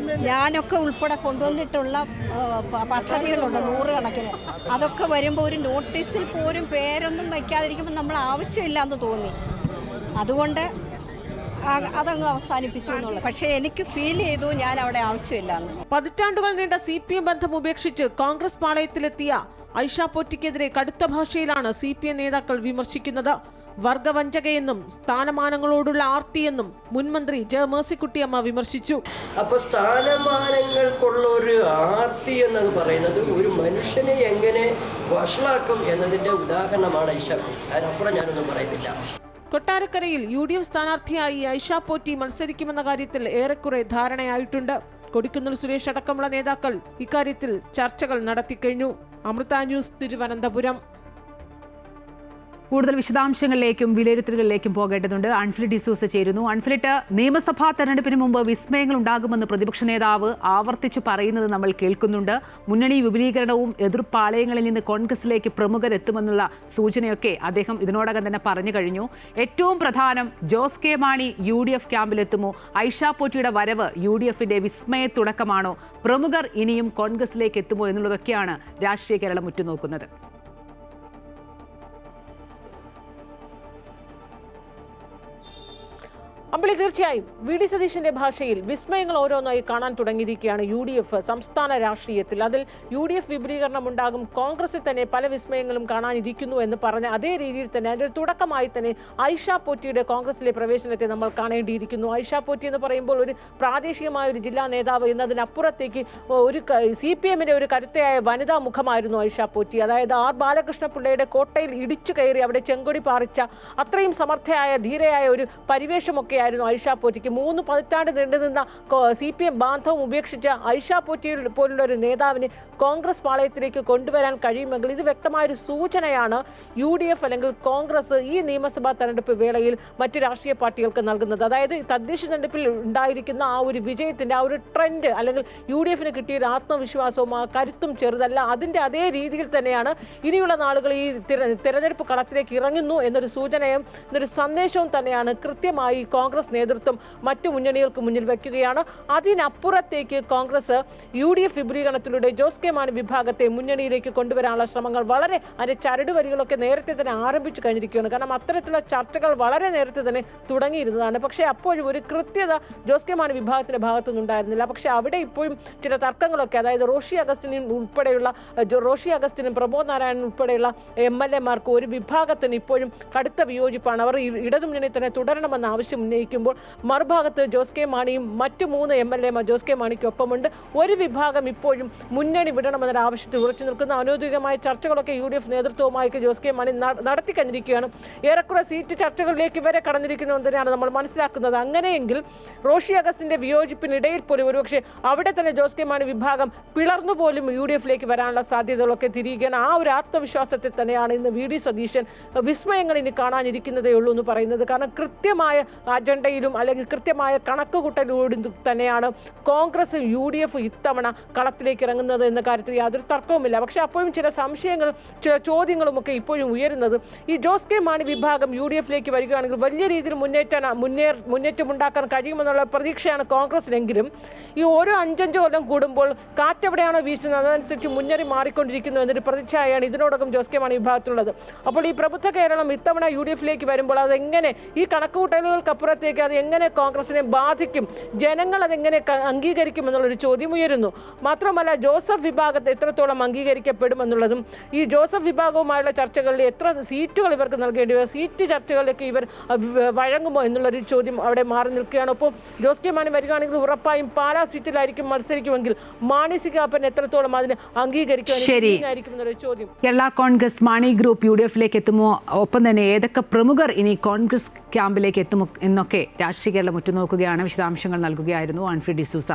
ഞാനൊക്കെ ഉൾപ്പെടെ കൊണ്ടുവന്നിട്ടുള്ള പദ്ധതികളുണ്ട് 100 കണക്കിന്. അതൊക്കെ വരുമ്പോൾ ഒരു നോട്ടീസിൽ പോലും പേരൊന്നും വയ്ക്കാതിരിക്കുമ്പോൾ നമ്മൾ ആവശ്യമില്ല എന്ന് തോന്നി. അതുകൊണ്ട് അതങ്ങ് അവസാനിപ്പിച്ചു എന്നുള്ളത്. പക്ഷേ എനിക്ക് ഫീൽ ചെയ്തു ഞാൻ അവിടെ ആവശ്യമില്ല എന്ന്. പതിറ്റാണ്ടുകൾ നീണ്ട CPM ബന്ധം ഉപേക്ഷിച്ച് കോൺഗ്രസ് പാളയത്തിലെത്തിയ ഐഷ പോറ്റിക്കെതിരെ കടുത്ത ഭാഷയിലാണ് CPM നേതാക്കൾ വിമർശിക്കുന്നത്. വർഗവഞ്ചകയെന്നും സ്ഥാനമാനങ്ങളോടുള്ള ആർത്തിയെന്നും മുൻമന്ത്രി J. മേഴ്സിക്കുട്ടിയമ്മ വിമർശിച്ചു. അപ്പൊ സ്ഥാനമാനങ്ങൾക്കുള്ള ഒരു ആർത്തി എന്നത് പറയുന്നത് ഒരു മനുഷ്യനെ എങ്ങനെ വഷളാക്കും എന്നതിന്റെ ഉദാഹരണമാണ് ഐഷ പോറ്റി. അതിനപ്പുറം ഞാനൊന്നും പറയുന്നില്ല. കൊട്ടാരക്കരയിൽ UDF സ്ഥാനാർത്ഥിയായി ഐഷ പോറ്റി മത്സരിക്കുമെന്ന കാര്യത്തിൽ ഏറെക്കുറെ ധാരണയായിട്ടുണ്ട്. കൊടിക്കുന്നിൽ സുരേഷ് അടക്കമുള്ള നേതാക്കൾ ഇക്കാര്യത്തിൽ ചർച്ചകൾ നടത്തിക്കഴിഞ്ഞു. അമൃത ന്യൂസ്, തിരുവനന്തപുരം. കൂടുതൽ വിശദാംശങ്ങളിലേക്കും വിലയിരുത്തലുകളിലേക്കും പോകേണ്ടതുണ്ട്. അൺഫിലിറ്റ് ഡിസൂസ ചേരുന്നു. അൺഫിലിറ്റ്, നിയമസഭാ തെരഞ്ഞെടുപ്പിന് മുമ്പ് വിസ്മയങ്ങൾ ഉണ്ടാകുമെന്ന് പ്രതിപക്ഷ നേതാവ് ആവർത്തിച്ച് പറയുന്നത് നമ്മൾ കേൾക്കുന്നുണ്ട്. മുന്നണി വിപുലീകരണവും എതിർപ്പാളയങ്ങളിൽ നിന്ന് കോൺഗ്രസിലേക്ക് പ്രമുഖരെത്തുമെന്നുള്ള സൂചനയൊക്കെ അദ്ദേഹം ഇതിനോടകം തന്നെ പറഞ്ഞു കഴിഞ്ഞു. ഏറ്റവും പ്രധാനം, ജോസ് കെ മാണി UDF ക്യാമ്പിലെത്തുമോ? ഐഷ പോറ്റിയുടെ വരവ് UDF-ന്റെ വിസ്മയ തുടക്കമാണോ? പ്രമുഖർ ഇനിയും കോൺഗ്രസിലേക്ക് എത്തുമോ എന്നുള്ളതൊക്കെയാണ് രാഷ്ട്രീയ കേരളം ഉറ്റുനോക്കുന്നത്. അമ്പിളി, തീർച്ചയായും VD സതീശന്റെ ഭാഷയിൽ വിസ്മയങ്ങൾ ഓരോന്നായി കാണാൻ തുടങ്ങിയിരിക്കുകയാണ് UDF സംസ്ഥാന രാഷ്ട്രീയത്തിൽ. അതിൽ UDF വിപുലീകരണം ഉണ്ടാകും, കോൺഗ്രസിൽ തന്നെ പല വിസ്മയങ്ങളും കാണാനിരിക്കുന്നു എന്ന് പറഞ്ഞ അതേ രീതിയിൽ തന്നെ അതിൻ്റെ തുടക്കമായി തന്നെ ഐഷ പോറ്റിയുടെ കോൺഗ്രസിലെ പ്രവേശനത്തെ നമ്മൾ കാണേണ്ടിയിരിക്കുന്നു. ഐഷ പോറ്റി എന്ന് പറയുമ്പോൾ ഒരു പ്രാദേശികമായ ഒരു ജില്ലാ നേതാവ് എന്നതിനപ്പുറത്തേക്ക് ഒരു CPM-ന്റെ ഒരു കരുത്തയായ വനിതാ മുഖമായിരുന്നു ഐഷ പോറ്റി. അതായത് R. ബാലകൃഷ്ണപിള്ളയുടെ കോട്ടയിൽ ഇടിച്ചു കയറി അവിടെ ചെങ്കൊടി പാറിച്ച അത്രയും സമർത്ഥയായ ധീരയായ ഒരു പരിവേഷമൊക്കെ സൂചനയായിരുന്നു ഐഷ പോറ്റിക്ക്. 3 പതിറ്റാണ്ട് നീണ്ടുനിന്ന CPM ബാന്ധവം ഉപേക്ഷിച്ച ഐഷ പോറ്റി പോലുള്ള ഒരു നേതാവിനെ കോൺഗ്രസ് പാളയത്തിലേക്ക് കൊണ്ടുവരാൻ കഴിയുമെങ്കിൽ ഇത് വ്യക്തമായൊരു സൂചനയാണ് UDF അല്ലെങ്കിൽ കോൺഗ്രസ് ഈ നിയമസഭാ തെരഞ്ഞെടുപ്പ് വേളയിൽ മറ്റു രാഷ്ട്രീയ പാർട്ടികൾക്ക് നൽകുന്നത്. അതായത് തദ്ദേശ തെരഞ്ഞെടുപ്പിൽ ഉണ്ടായിരിക്കുന്ന ആ ഒരു വിജയത്തിൻ്റെ ആ ഒരു ട്രെൻഡ് അല്ലെങ്കിൽ UDFന് കിട്ടിയ ഒരു ആത്മവിശ്വാസവും ആ കരുത്തും ചെറുതല്ല. അതിൻ്റെ അതേ രീതിയിൽ തന്നെയാണ് ഇനിയുള്ള നാളുകൾ ഈ തെരഞ്ഞെടുപ്പ് കളത്തിലേക്ക് ഇറങ്ങുന്നു എന്നൊരു സൂചനയും എന്നൊരു സന്ദേശവും തന്നെയാണ് കൃത്യമായി കോൺഗ്രസ് നേതൃത്വം മറ്റു മുന്നണികൾക്ക് മുന്നിൽ വയ്ക്കുകയാണ്. അതിനപ്പുറത്തേക്ക് കോൺഗ്രസ് UDF വിപുലീകരണത്തിലൂടെ ജോസ് കെ മാണി വിഭാഗത്തെ മുന്നണിയിലേക്ക് കൊണ്ടുവരാനുള്ള ശ്രമങ്ങൾ വളരെ അതിൻ്റെ ചരടുവരികളൊക്കെ നേരത്തെ തന്നെ ആരംഭിച്ചു കഴിഞ്ഞിരിക്കുകയാണ്. കാരണം അത്തരത്തിലുള്ള ചർച്ചകൾ വളരെ നേരത്തെ തന്നെ തുടങ്ങിയിരുന്നതാണ്. പക്ഷേ അപ്പോഴും ഒരു കൃത്യത ജോസ് കെ മാണി വിഭാഗത്തിൻ്റെ ഭാഗത്തുനിന്നുണ്ടായിരുന്നില്ല. പക്ഷേ അവിടെ ഇപ്പോഴും ചില തർക്കങ്ങളൊക്കെ, അതായത് റോഷി അഗസ്റ്റിനും പ്രമോദ് നാരായണൻ ഉൾപ്പെടെയുള്ള MLA-മാർക്ക് ഒരു വിഭാഗത്തിന് ഇപ്പോഴും കടുത്ത വിയോജിപ്പാണ്. അവർ ഇടതുമുന്നണി തന്നെ തുടരണമെന്ന ആവശ്യം ഉന്നയിക്കുമ്പോൾ മറുഭാഗത്ത് ജോസ് കെ മാണിയും മറ്റു 3 MLA-മാർ ജോസ് കെ മാണിക്കൊപ്പമുണ്ട്. ഒരു വിഭാഗം ഇപ്പോഴും മുന്നണി വിടണമെന്നൊരു ആവശ്യത്തിൽ ഉറച്ചു നിൽക്കുന്ന ഔദ്യോഗികമായ ചർച്ചകളൊക്കെ UDF നേതൃത്വവുമായി ജോസ് കെ മാണി നടത്തി കഴിഞ്ഞിരിക്കുകയാണ്. ഏറെക്കുറെ സീറ്റ് ചർച്ചകളിലേക്ക് വരെ കടന്നിരിക്കുന്നു തന്നെയാണ് നമ്മൾ മനസ്സിലാക്കുന്നത്. അങ്ങനെയെങ്കിൽ റോഷി അഗസ്റ്റിന്റെ വിയോജിപ്പിനിടയിൽ പോലും ഒരുപക്ഷെ അവിടെ തന്നെ ജോസ് കെ മാണി വിഭാഗം പിളർന്നു പോലും UDF-ലേക്ക് വരാനുള്ള സാധ്യതകളൊക്കെ തിരികെയാണ്. ആ ഒരു ആത്മവിശ്വാസത്തിൽ തന്നെയാണ് ഇന്ന് VD സതീശൻ വിസ്മയങ്ങൾ ഇനി കാണാനിരിക്കുന്നതേ ഉള്ളൂ എന്ന് പറയുന്നത്. കാരണം കൃത്യമായ അജണ്ടയിലും അല്ലെങ്കിൽ കൃത്യമായ കണക്കുകൂട്ടലിലൂടെ തന്നെയാണ് കോൺഗ്രസ് UDF ഇത്തവണ കളത്തിലേക്ക് ഇറങ്ങുന്നത് എന്ന കാര്യത്തിൽ യാതൊരു തർക്കവുമില്ല. പക്ഷേ അപ്പോഴും ചില സംശയങ്ങളും ചില ചോദ്യങ്ങളുമൊക്കെ ഇപ്പോഴും ഉയരുന്നത് ഈ ജോസ് കെ മാണി വിഭാഗം UDF-ലേക്ക് വരികയാണെങ്കിൽ വലിയ രീതിയിൽ മുന്നേറ്റമുണ്ടാക്കാൻ കഴിയുമെന്നുള്ള പ്രതീക്ഷയാണ് കോൺഗ്രസിനെങ്കിലും ഈ ഓരോ 5-5 കൊല്ലം കൂടുമ്പോൾ കാറ്റെവിടെയാണോ വീശുന്നത് അതനുസരിച്ച് മുന്നേറി മാറിക്കൊണ്ടിരിക്കുന്നു എന്നൊരു പ്രതിച്ഛായയാണ് ഇതിനോടകം ജോസ് കെ മാണി വിഭാഗത്തിലുള്ളത്. അപ്പോൾ ഈ പ്രബുദ്ധ കേരളം ഇത്തവണ UDF-ലേക്ക് വരുമ്പോൾ അതെങ്ങനെ ഈ കണക്കുകൂട്ടലുകൾക്കപ്പുറത്തേക്ക് അത് എങ്ങനെ കോൺഗ്രസിനെ ബാധിക്കും, ജനങ്ങൾ അതെങ്ങനെ അംഗീകരിക്കും എന്നുള്ളൊരു ചോദ്യം ഉയരുന്നു. മാത്രമല്ല ജോസഫ് വിഭാഗത്തെ എത്രത്തോളം അംഗീകരിക്കപ്പെടുമെന്നുള്ളതും ഈ ജോസഫ് വിഭാഗവുമായുള്ള ചർച്ചകളിൽ എത്ര സീറ്റുകൾ ഇവർക്ക് നൽകേണ്ടി വരും, സീറ്റ് ചർച്ചകളിലേക്ക് ഇവർ വഴങ്ങുമോ എന്നുള്ളൊരു ചോദ്യം അവിടെ മാറി നിൽക്കുകയാണ്. ഒപ്പം ജോസ് കെ മാണി വരികയാണെങ്കിൽ ഉറപ്പായും പാലാ സീറ്റിലായിരിക്കും മത്സരിക്കുമെങ്കിൽ മാണി സി കാപ്പൻ എത്രത്തോളം അതിന് അംഗീകരിക്കുമായിരിക്കും എന്നൊരു ചോദ്യം. കേരള കോൺഗ്രസ് മാണി ഗ്രൂപ്പ് UDF-ലേക്ക് എത്തുമോ, ഒപ്പം തന്നെ ഏതൊക്കെ പ്രമുഖർ ഇനി കോൺഗ്രസ് ക്യാമ്പിലേക്ക് എത്തുമോ എന്നൊക്കെ രാഷ്ട്രീയ കേരളം ഉറ്റുനോക്കുകയാണ്. വിശദാംശങ്ങൾ നൽകുകയായിരുന്നു ആൻഫ്രി ഡിസൂസ.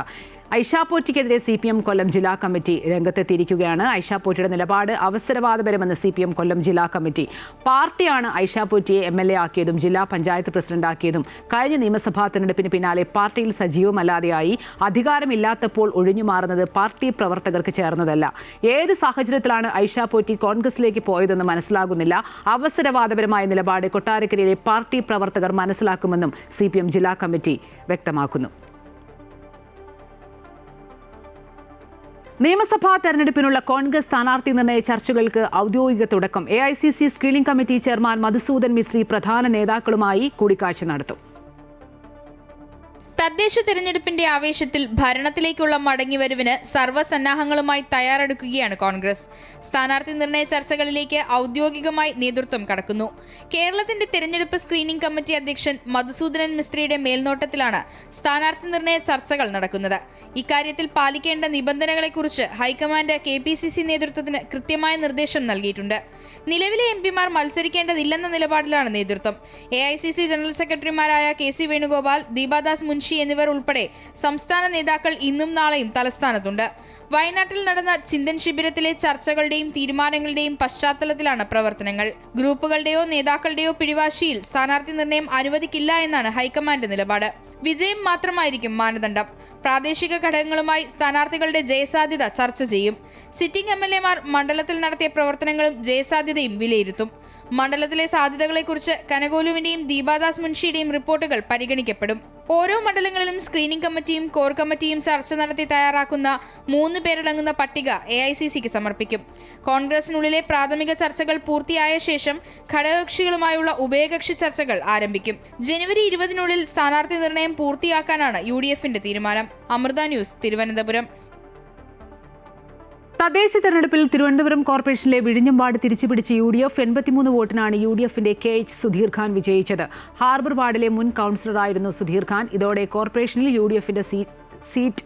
ഐഷ പോറ്റിക്കെതിരെ CPM കൊല്ലം ജില്ലാ കമ്മിറ്റി രംഗത്തെത്തിയിരിക്കുകയാണ്. ഐഷ പോറ്റിയുടെ നിലപാട് അവസരവാദപരമെന്ന് CPM കൊല്ലം ജില്ലാ കമ്മിറ്റി. പാർട്ടിയാണ് ഐഷ പോറ്റിയെ MLA ആക്കിയതും ജില്ലാ പഞ്ചായത്ത് പ്രസിഡന്റാക്കിയതും. കഴിഞ്ഞ നിയമസഭാ തെരഞ്ഞെടുപ്പിന് പിന്നാലെ പാർട്ടിയിൽ സജീവമല്ലാതെയായി. അധികാരമില്ലാത്തപ്പോൾ ഒഴിഞ്ഞുമാറുന്നത് പാർട്ടി പ്രവർത്തകർക്ക് ചേർന്നതല്ല. ഏത് സാഹചര്യത്തിലാണ് ഐഷ പോറ്റി കോൺഗ്രസിലേക്ക് പോയതെന്ന് മനസ്സിലാകുന്നില്ല. അവസരവാദപരമായ നിലപാട് കൊട്ടാരക്കരയിലെ പാർട്ടി പ്രവർത്തകർ മനസ്സിലാക്കുമെന്നും CPM ജില്ലാ കമ്മിറ്റി വ്യക്തമാക്കുന്നു. നിയമസഭാ തെരഞ്ഞെടുപ്പിനുള്ള കോൺഗ്രസ് സ്ഥാനാർത്ഥി നിർണയ ചർച്ചകൾക്ക് ഔദ്യോഗിക തുടക്കം. AICC screening committee chairman Madhusudan Mistry പ്രധാന നേതാക്കളുമായി കൂടിക്കാഴ്ച നടത്തും. തദ്ദേശ തെരഞ്ഞെടുപ്പിന്റെ ആവേശത്തിൽ ഭരണത്തിലേക്കുള്ള മടങ്ങിവരവിന് സർവ്വസന്നാഹങ്ങളുമായി തയ്യാറെടുക്കുകയാണ് കോൺഗ്രസ്. സ്ഥാനാർത്ഥി നിർണയ ചർച്ചകളിലേക്ക് ഔദ്യോഗികമായി നേതൃത്വം കടക്കുന്നു. കേരളത്തിന്റെ തെരഞ്ഞെടുപ്പ് സ്ക്രീനിംഗ് കമ്മിറ്റി അധ്യക്ഷൻ മധുസൂദനൻ മിസ്ത്രിയുടെ മേൽനോട്ടത്തിലാണ് സ്ഥാനാർത്ഥി നിർണയ ചർച്ചകൾ നടക്കുന്നത്. ഇക്കാര്യത്തിൽ പാലിക്കേണ്ട നിബന്ധനകളെക്കുറിച്ച് ഹൈക്കമാൻഡ് KPCC നേതൃത്വത്തിന് കൃത്യമായ നിർദ്ദേശം നൽകിയിട്ടുണ്ട്. നിലവിലെ MP-മാർ മത്സരിക്കേണ്ടതില്ലെന്ന നിലപാടിലാണ് നേതൃത്വം. AICC ജനറൽ സെക്രട്ടറിമാരായ KC വേണുഗോപാൽ, ദീപാദാസ് മുൻഷി എന്നിവർ ഉൾപ്പെടെ സംസ്ഥാന നേതാക്കൾ ഇന്നും നാളെയും തലസ്ഥാനത്തുണ്ട്. വയനാട്ടിൽ നടന്ന ചിന്തൻ ശിബിരത്തിലെ ചർച്ചകളുടെയും തീരുമാനങ്ങളുടെയും പശ്ചാത്തലത്തിലാണ് പ്രവർത്തനങ്ങൾ. ഗ്രൂപ്പുകളുടെയോ നേതാക്കളുടെയോ പിടിവാശിയിൽ സ്ഥാനാർത്ഥി നിർണയം അനുവദിക്കില്ല എന്നാണ് ഹൈക്കമാൻഡ് നിലപാട്. വിജയം മാത്രമായിരിക്കും മാനദണ്ഡം. പ്രാദേശിക ഘടകങ്ങളുമായി സ്ഥാനാർത്ഥികളുടെ ജയസാധ്യത ചർച്ച ചെയ്യും. സിറ്റിംഗ് MLA-മാർ മണ്ഡലത്തിൽ നടത്തിയ പ്രവർത്തനങ്ങളും ജയസാധ്യതയും വിലയിരുത്തും. മണ്ഡലത്തിലെ സാധ്യതകളെക്കുറിച്ച് കനകോലുവിന്റെയും ദീപാദാസ് മുൻഷിയുടെയും റിപ്പോർട്ടുകൾ പരിഗണിക്കപ്പെടും. ഓരോ മണ്ഡലങ്ങളിലും സ്ക്രീനിംഗ് കമ്മിറ്റിയും കോർ കമ്മിറ്റിയും ചർച്ച നടത്തി തയ്യാറാക്കുന്ന 3 പേരടങ്ങുന്ന പട്ടിക AICCക്ക് സമർപ്പിക്കും. കോൺഗ്രസിനുള്ളിലെ പ്രാഥമിക ചർച്ചകൾ പൂർത്തിയായ ശേഷം ഘടകകക്ഷികളുമായുള്ള ഉഭയകക്ഷി ചർച്ചകൾ ആരംഭിക്കും. ജനുവരി 20-നുള്ളിൽ സ്ഥാനാർത്ഥി നിർണയം പൂർത്തിയാക്കാനാണ് UDF-ന്റെ തീരുമാനം. അമൃത ന്യൂസ്, തിരുവനന്തപുരം. തദ്ദേശ തെരഞ്ഞെടുപ്പിൽ തിരുവനന്തപുരം കോർപ്പറേഷനിലെ വിഴിഞ്ഞമ്പാട് തിരിച്ചുപിടിച്ച് UDF 83 വോട്ടിനാണ് UDF-ന്റെ KH സുധീർ ഖാൻ വിജയിച്ചത്. ഹാർബർ വാർഡിലെ മുൻ കൗൺസിലറായിരുന്നു സുധീർ ഖാൻ. ഇതോടെ കോർപ്പറേഷനിൽ UDF-ന്റെ സീറ്റ്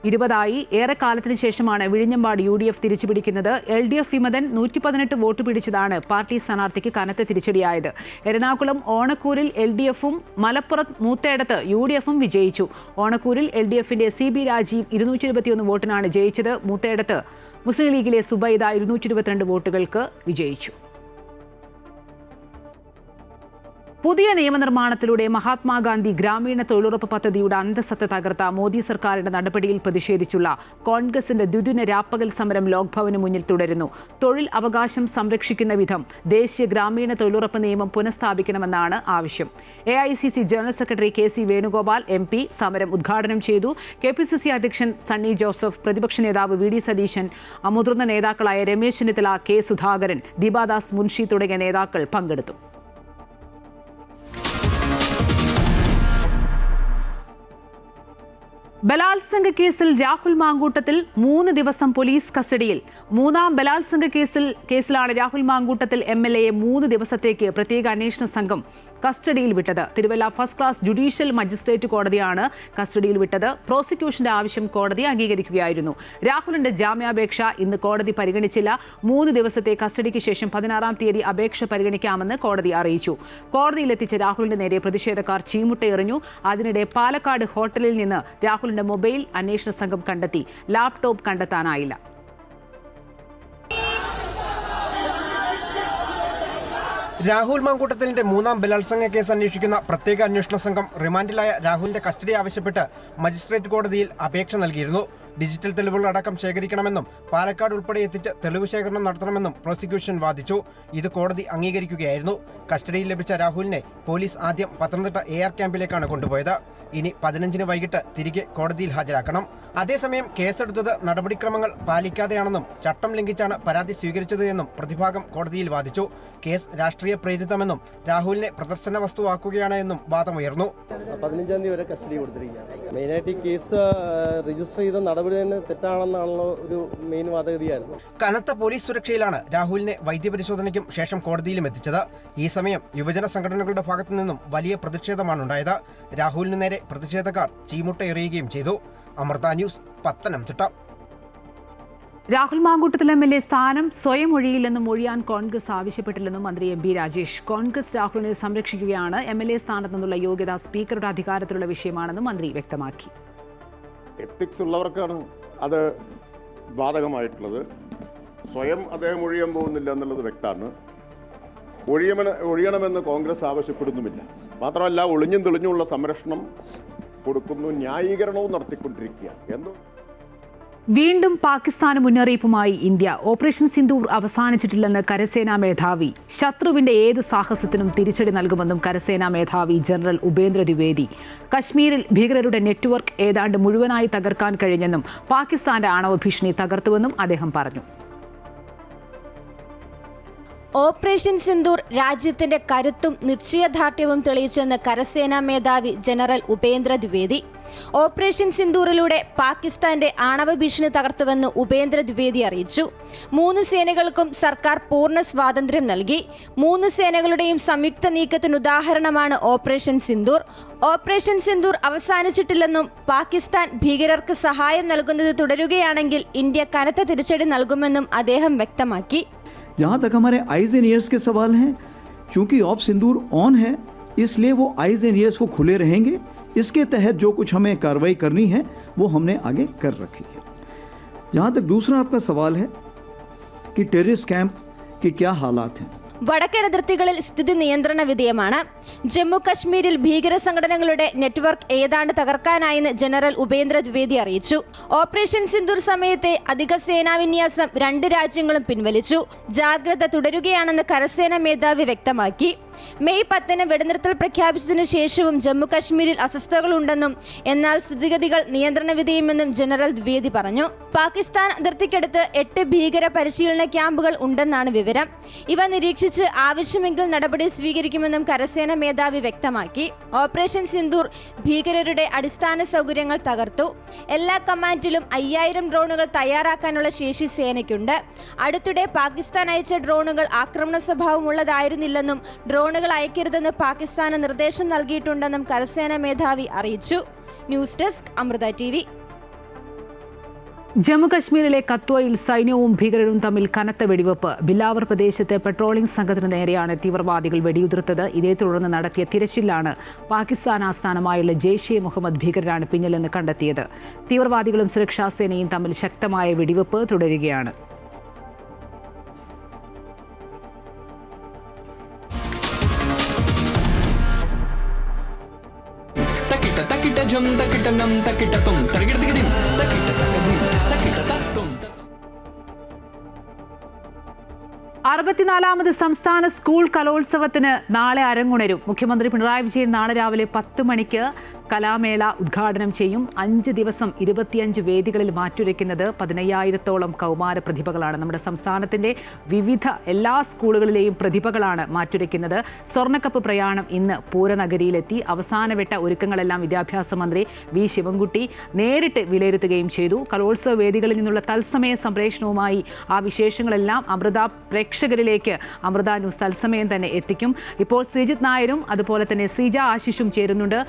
20 ഏറെക്കാലത്തിന് ശേഷമാണ് വിഴിഞ്ഞമ്പാട് UDF തിരിച്ചുപിടിക്കുന്നത്. LDF വിമതൻ 118 വോട്ട് പിടിച്ചതാണ് പാർട്ടി സ്ഥാനാർത്ഥിക്ക് കനത്ത തിരിച്ചടിയായത്. എറണാകുളം ഓണക്കൂരിൽ LDF-ഉം മലപ്പുറം മൂത്തേടത്ത് UDF-ഉം വിജയിച്ചു. ഓണക്കൂരിൽ LDF-ന്റെ CB രാജീവ് 221 വോട്ടിനാണ് ജയിച്ചത്. മൂത്തേടത്ത് മുസ്ലിം ലീഗിലെ സുബൈദ 222 വോട്ടുകൾക്ക് വിജയിച്ചു. പുതിയ നിയമനിർമ്മാണത്തിലൂടെ മഹാത്മാഗാന്ധി ഗ്രാമീണ തൊഴിലുറപ്പ് പദ്ധതിയുടെ അന്തസത്ത തകർത്ത മോദി സർക്കാരിന്റെ നടപടിയിൽ പ്രതിഷേധിച്ചുള്ള കോൺഗ്രസിന്റെ ദ്വിദിന രാപ്പകൽ സമരം ലോക്ഭവന് മുന്നിൽ തുടരുന്നു. തൊഴിൽ അവകാശം സംരക്ഷിക്കുന്ന വിധം ദേശീയ ഗ്രാമീണ തൊഴിലുറപ്പ് നിയമം പുനഃസ്ഥാപിക്കണമെന്നാണ് ആവശ്യം. AICC general secretary KC Venugopal MP സമരം ഉദ്ഘാടനം ചെയ്തു. KPCC അധ്യക്ഷൻ സണ്ണി ജോസഫ്, പ്രതിപക്ഷ നേതാവ് VD സതീശൻ, മുതിർന്ന നേതാക്കളായ രമേശ് ചെന്നിത്തല, K സുധാകരൻ, ദീപാദാസ് മുൻഷി തുടങ്ങിയ നേതാക്കൾ പങ്കെടുത്തു. ബലാത്സംഗ കേസിൽ രാഹുൽ മാങ്കൂട്ടത്തിൽ 3 ദിവസം പോലീസ് കസ്റ്റഡിയിൽ. 3ാം ബലാത്സംഗ കേസിലാണ് രാഹുൽ മാങ്കൂട്ടത്തിൽ MLA-യെ 3 ദിവസത്തേക്ക് പ്രത്യേക അന്വേഷണ സംഘം കസ്റ്റഡിയിൽ വിട്ടത്. Thiruvalla first class judicial magistrate കോടതിയാണ് കസ്റ്റഡിയിൽ വിട്ടത്. പ്രോസിക്യൂഷന്റെ ആവശ്യം കോടതി അംഗീകരിക്കുകയായിരുന്നു. രാഹുലിന്റെ ജാമ്യാപേക്ഷ ഇന്ന് കോടതി പരിഗണിച്ചില്ല. 3 ദിവസത്തെ കസ്റ്റഡിക്ക് ശേഷം 16-ാം തീയതി അപേക്ഷ പരിഗണിക്കാമെന്ന് കോടതി അറിയിച്ചു. കോടതിയിലെത്തിച്ച രാഹുലിന്റെ നേരെ പ്രതിഷേധക്കാർ ചീമുട്ടയെറിഞ്ഞു. അതിനിടെ പാലക്കാട് ഹോട്ടലിൽ നിന്ന് രാഹുലിന്റെ മൊബൈൽ അന്വേഷണ സംഘം കണ്ടെത്തി. ലാപ്ടോപ്പ് കണ്ടെത്താനായില്ല. രാഹുൽ മാങ്കൂട്ടത്തിലിന്റെ 3ാം ബലാത്സംഗ കേസ് അന്വേഷിക്കുന്ന പ്രത്യേക അന്വേഷണ സംഘം റിമാൻഡിലായ രാഹുലിന്റെ കസ്റ്റഡി ആവശ്യപ്പെട്ട് മജിസ്ട്രേറ്റ് കോടതിയിൽ അപേക്ഷ നൽകിയിരുന്നു. ഡിജിറ്റൽ തെളിവുകൾ അടക്കം ശേഖരിക്കണമെന്നും പാലക്കാട് ഉൾപ്പെടെ എത്തിച്ച് തെളിവ് ശേഖരണം നടത്തണമെന്നും പ്രോസിക്യൂഷൻ വാദിച്ചു. ഇത് കോടതി അംഗീകരിക്കുകയായിരുന്നു. കസ്റ്റഡിയിൽ ലഭിച്ച രാഹുലിനെ പോലീസ് ആദ്യം പത്തനംതിട്ട AR ക്യാമ്പിലേക്കാണ് കൊണ്ടുപോയത്. ഇനി 15-ന് വൈകിട്ട് തിരികെ കോടതിയിൽ ഹാജരാക്കണം. അതേസമയം കേസെടുത്തത് നടപടിക്രമങ്ങൾ പാലിക്കാതെയാണെന്നും ചട്ടം ലംഘിച്ചാണ് പരാതി സ്വീകരിച്ചത് എന്നും പ്രതിഭാഗം കോടതിയിൽ വാദിച്ചു. കേസ് രാഷ്ട്രീയ പ്രേരിതമെന്നും രാഹുലിനെ പ്രദർശന വസ്തുവാക്കുകയാണ് എന്നും വാദമുയർന്നു. 15-ാം തീയതി വരെ കസ്റ്റഡി കൊടുത്തിരിക്കുകയാണ്. മെയിനായിട്ട് ഈ കേസ് രജിസ്റ്റർ ചെയ്ത നടപടി തന്നെ തെറ്റാണെന്നാണല്ലോ ഒരു മെയിൻ വാദഗതിയായിരുന്നു. കനത്ത പോലീസ് സുരക്ഷയിലാണ് രാഹുലിനെ വൈദ്യപരിശോധനയ്ക്കും ശേഷം കോടതിയിലും എത്തിച്ചത്. ഈ സമയം യുവജന സംഘടനകളുടെ ഭാഗത്തു നിന്നും വലിയ പ്രതിഷേധമാണ് ഉണ്ടായത്. രാഹുലിന് നേരെ പ്രതിഷേധക്കാർ ചീമുട്ട എറിയുകയും ചെയ്തു. അമൃത ന്യൂസ്, പത്തനംതിട്ട. രാഹുൽ മാങ്കൂട്ടത്തിൽ MLA സ്ഥാനം സ്വയം ഒഴിയില്ലെന്നും ഒഴിയാൻ കോൺഗ്രസ് ആവശ്യപ്പെട്ടില്ലെന്നും മന്ത്രി MP രാജേഷ്. കോൺഗ്രസ് രാഹുലിനെ സംരക്ഷിക്കുകയാണ്. MLA സ്ഥാനത്ത് നിന്നുള്ള യോഗ്യത സ്പീക്കറുടെ അധികാരത്തിലുള്ള വിഷയമാണെന്നും മന്ത്രി വ്യക്തമാക്കി. എത്തിക്സ് ഉള്ളവർക്കാണ് അത് ബാധകമായിട്ടുള്ളത്. സ്വയം അദ്ദേഹം ഒഴിയാൻ പോകുന്നില്ല എന്നുള്ളത് വ്യക്തമാണ്. ഒഴിയണമെന്ന് കോൺഗ്രസ് ആവശ്യപ്പെടുന്നുമില്ല. മാത്രമല്ല, ഒളിഞ്ഞും തെളിഞ്ഞുമുള്ള സംരക്ഷണം കൊടുക്കുന്നു, ന്യായീകരണവും നടത്തിക്കൊണ്ടിരിക്കുകയാണ്. വീണ്ടും പാകിസ്ഥാന് മുന്നറിയിപ്പുമായി ഇന്ത്യ. ഓപ്പറേഷൻ സിന്ദൂർ അവസാനിച്ചിട്ടില്ലെന്ന് കരസേനാ മേധാവി. ശത്രുവിന്റെ ഏത് സാഹസത്തിനും തിരിച്ചടി നൽകുമെന്നും കരസേനാ മേധാവി ജനറൽ ഉപേന്ദ്ര ദ്വിവേദി. കശ്മീരിൽ ഭീകരരുടെ നെറ്റ്വർക്ക് ഏതാണ്ട് മുഴുവനായി തകർക്കാൻ കഴിഞ്ഞെന്നും പാകിസ്ഥാന്റെ ആണവ ഭീഷണി തകർത്തുവെന്നും അദ്ദേഹം പറഞ്ഞു. ഓപ്പറേഷൻ സിന്ദൂർ രാജ്യത്തിന്റെ കരുത്തും നിശ്ചയദാർഢ്യവും തെളിയിച്ചെന്ന് കരസേനാ മേധാവി ജനറൽ ഉപേന്ദ്ര ദ്വിവേദി. ഓപ്പറേഷൻ സിന്ദൂറിലൂടെ പാകിസ്ഥാന്റെ ആണവ ഭീഷണി തകർത്തുവെന്ന് ഉപേന്ദ്ര ദ്വിവേദി അറിയിച്ചു. 3 സേനകൾക്കും സർക്കാർ പൂർണ്ണ സ്വാതന്ത്ര്യം നൽകി. 3 സേനകളുടെയും സംയുക്ത നീക്കത്തിന് ഉദാഹരണമാണ് ഓപ്പറേഷൻ സിന്ദൂർ. ഓപ്പറേഷൻ സിന്ദൂർ അവസാനിച്ചിട്ടില്ലെന്നും പാകിസ്ഥാൻ ഭീകരർക്ക് സഹായം നൽകുന്നത് തുടരുകയാണെങ്കിൽ ഇന്ത്യ കനത്ത തിരിച്ചടി നൽകുമെന്നും അദ്ദേഹം വ്യക്തമാക്കി. जहाँ तक हमारे आइज़ एंड ईयर्स के सवाल हैं, चूँकि ऑप सिंदूर ऑन है इसलिए वो आइज़ एंड ईयर्स वो खुले रहेंगे. इसके तहत जो कुछ हमें कार्रवाई करनी है वो हमने आगे कर रखी है. जहाँ तक दूसरा आपका सवाल है कि टेररिस्ट कैंप के क्या हालात हैं. വടക്കൻ അതിർത്തികളിൽ സ്ഥിതി നിയന്ത്രണ വിധേയമാണ്. ജമ്മു കശ്മീരിൽ ഭീകര സംഘടനകളുടെ നെറ്റ്വർക്ക് ഏതാണ്ട് തകർക്കാനായെന്ന് ജനറൽ ഉപേന്ദ്ര ദ്വിവേദി അറിയിച്ചു. ഓപ്പറേഷൻ സിന്ദൂർ സമയത്തെ അധിക സേനാവിന്യാസം 2 രാജ്യങ്ങളും പിൻവലിച്ചു. ജാഗ്രത തുടരുകയാണെന്ന് കരസേനാ മേധാവി വ്യക്തമാക്കി. മെയ് 10-ന് വെടിനിർത്തൽ പ്രഖ്യാപിച്ചതിനു ശേഷവും ജമ്മു കശ്മീരിൽ അസ്വസ്ഥതകളുണ്ടെന്നും എന്നാൽ സ്ഥിതിഗതികൾ നിയന്ത്രണ വിധേയമെന്നും ജനറൽ ദ്വിവേദി പറഞ്ഞു. പാകിസ്ഥാൻ അതിർത്തിക്കടുത്ത് 8 ഭീകര പരിശീലന ക്യാമ്പുകൾ ഉണ്ടെന്നാണ് വിവരം. ഇവ നിരീക്ഷിച്ച് ആവശ്യമെങ്കിൽ നടപടി സ്വീകരിക്കുമെന്നും കരസേന മേധാവി വ്യക്തമാക്കി. ഓപ്പറേഷൻ സിന്ദൂർ ഭീകരരുടെ അടിസ്ഥാന സൗകര്യങ്ങൾ തകർത്തു. എല്ലാ കമാൻഡിലും 5000 ഡ്രോണുകൾ തയ്യാറാക്കാനുള്ള ശേഷി സേനയ്ക്കുണ്ട്. അടുത്തിടെ പാകിസ്ഥാൻ അയച്ച ഡ്രോണുകൾ ആക്രമണ സ്വഭാവമുള്ളതായിരുന്നില്ലെന്നും ഡ്രോണുകൾ അയക്കരുതെന്ന് പാകിസ്ഥാന് നിർദ്ദേശം നൽകിയിട്ടുണ്ടെന്നും കരസേന മേധാവി അറിയിച്ചു. News desk, Amrita TV. Jammu കശ്മീരിലെ കത്വയിൽ സൈന്യവും ഭീകരരും തമ്മിൽ കനത്ത വെടിവെപ്പ്. ബിലാവർ പ്രദേശത്ത് പെട്രോളിംഗ് സംഘത്തിന് നേരെയാണ് തീവ്രവാദികൾ വെടിയുതിർത്തത്. ഇതേ തുടർന്ന് നടത്തിയ തിരച്ചിലാണ് പാകിസ്ഥാൻ ആസ്ഥാനമായുള്ള ജെയ്ഷെ മുഹമ്മദ് ഭീകരരാണ് പിന്നിലെന്ന് കണ്ടെത്തിയത്. തീവ്രവാദികളും സുരക്ഷാ സേനയും തമ്മിൽ ശക്തമായ വെടിവെപ്പ് തുടരുകയാണ്. തക്കിട്ട ജം തക്കിട്ട നം തക്കിട്ട തും തകിടതികിടിം തക്കിട്ട തകദിം തക്കിട്ട തത്തും. 64ാമത് സംസ്ഥാന സ്കൂൾ കലോത്സവത്തിന് നാളെ അരങ്ങുണരും. മുഖ്യമന്ത്രി പിണറായി വിജയൻ നാളെ രാവിലെ 10 മണിക്ക് കലാമേള ഉദ്ഘാടനം ചെയ്യും. 5 ദിവസം 25 വേദികളിൽ മാറ്റുരയ്ക്കുന്നത് 15,000-ഓളം കൗമാര പ്രതിഭകളാണ്. നമ്മുടെ സംസ്ഥാനത്തിൻ്റെ വിവിധ എല്ലാ സ്കൂളുകളിലെയും പ്രതിഭകളാണ് മാറ്റുരയ്ക്കുന്നത്. സ്വർണ്ണക്കപ്പ് പ്രയാണം ഇന്ന് പൂരനഗരിയിലെത്തി. അവസാനവട്ട ഒരുക്കങ്ങളെല്ലാം വിദ്യാഭ്യാസ മന്ത്രി വി ശിവൻകുട്ടി നേരിട്ട് വിലയിരുത്തുകയും ചെയ്തു. കലോത്സവ വേദികളിൽ നിന്നുള്ള തത്സമയ സംപ്രേഷണവുമായി ആ വിശേഷങ്ങളെല്ലാം അമൃത പ്രേക്ഷകരിലേക്ക് അമൃത ന്യൂസ് തത്സമയം തന്നെ എത്തിക്കും. ഇപ്പോൾ ശ്രീജിത്ത് നായരും അതുപോലെ തന്നെ ശ്രീജ ആശിഷും ചേരുന്നുണ്ട്.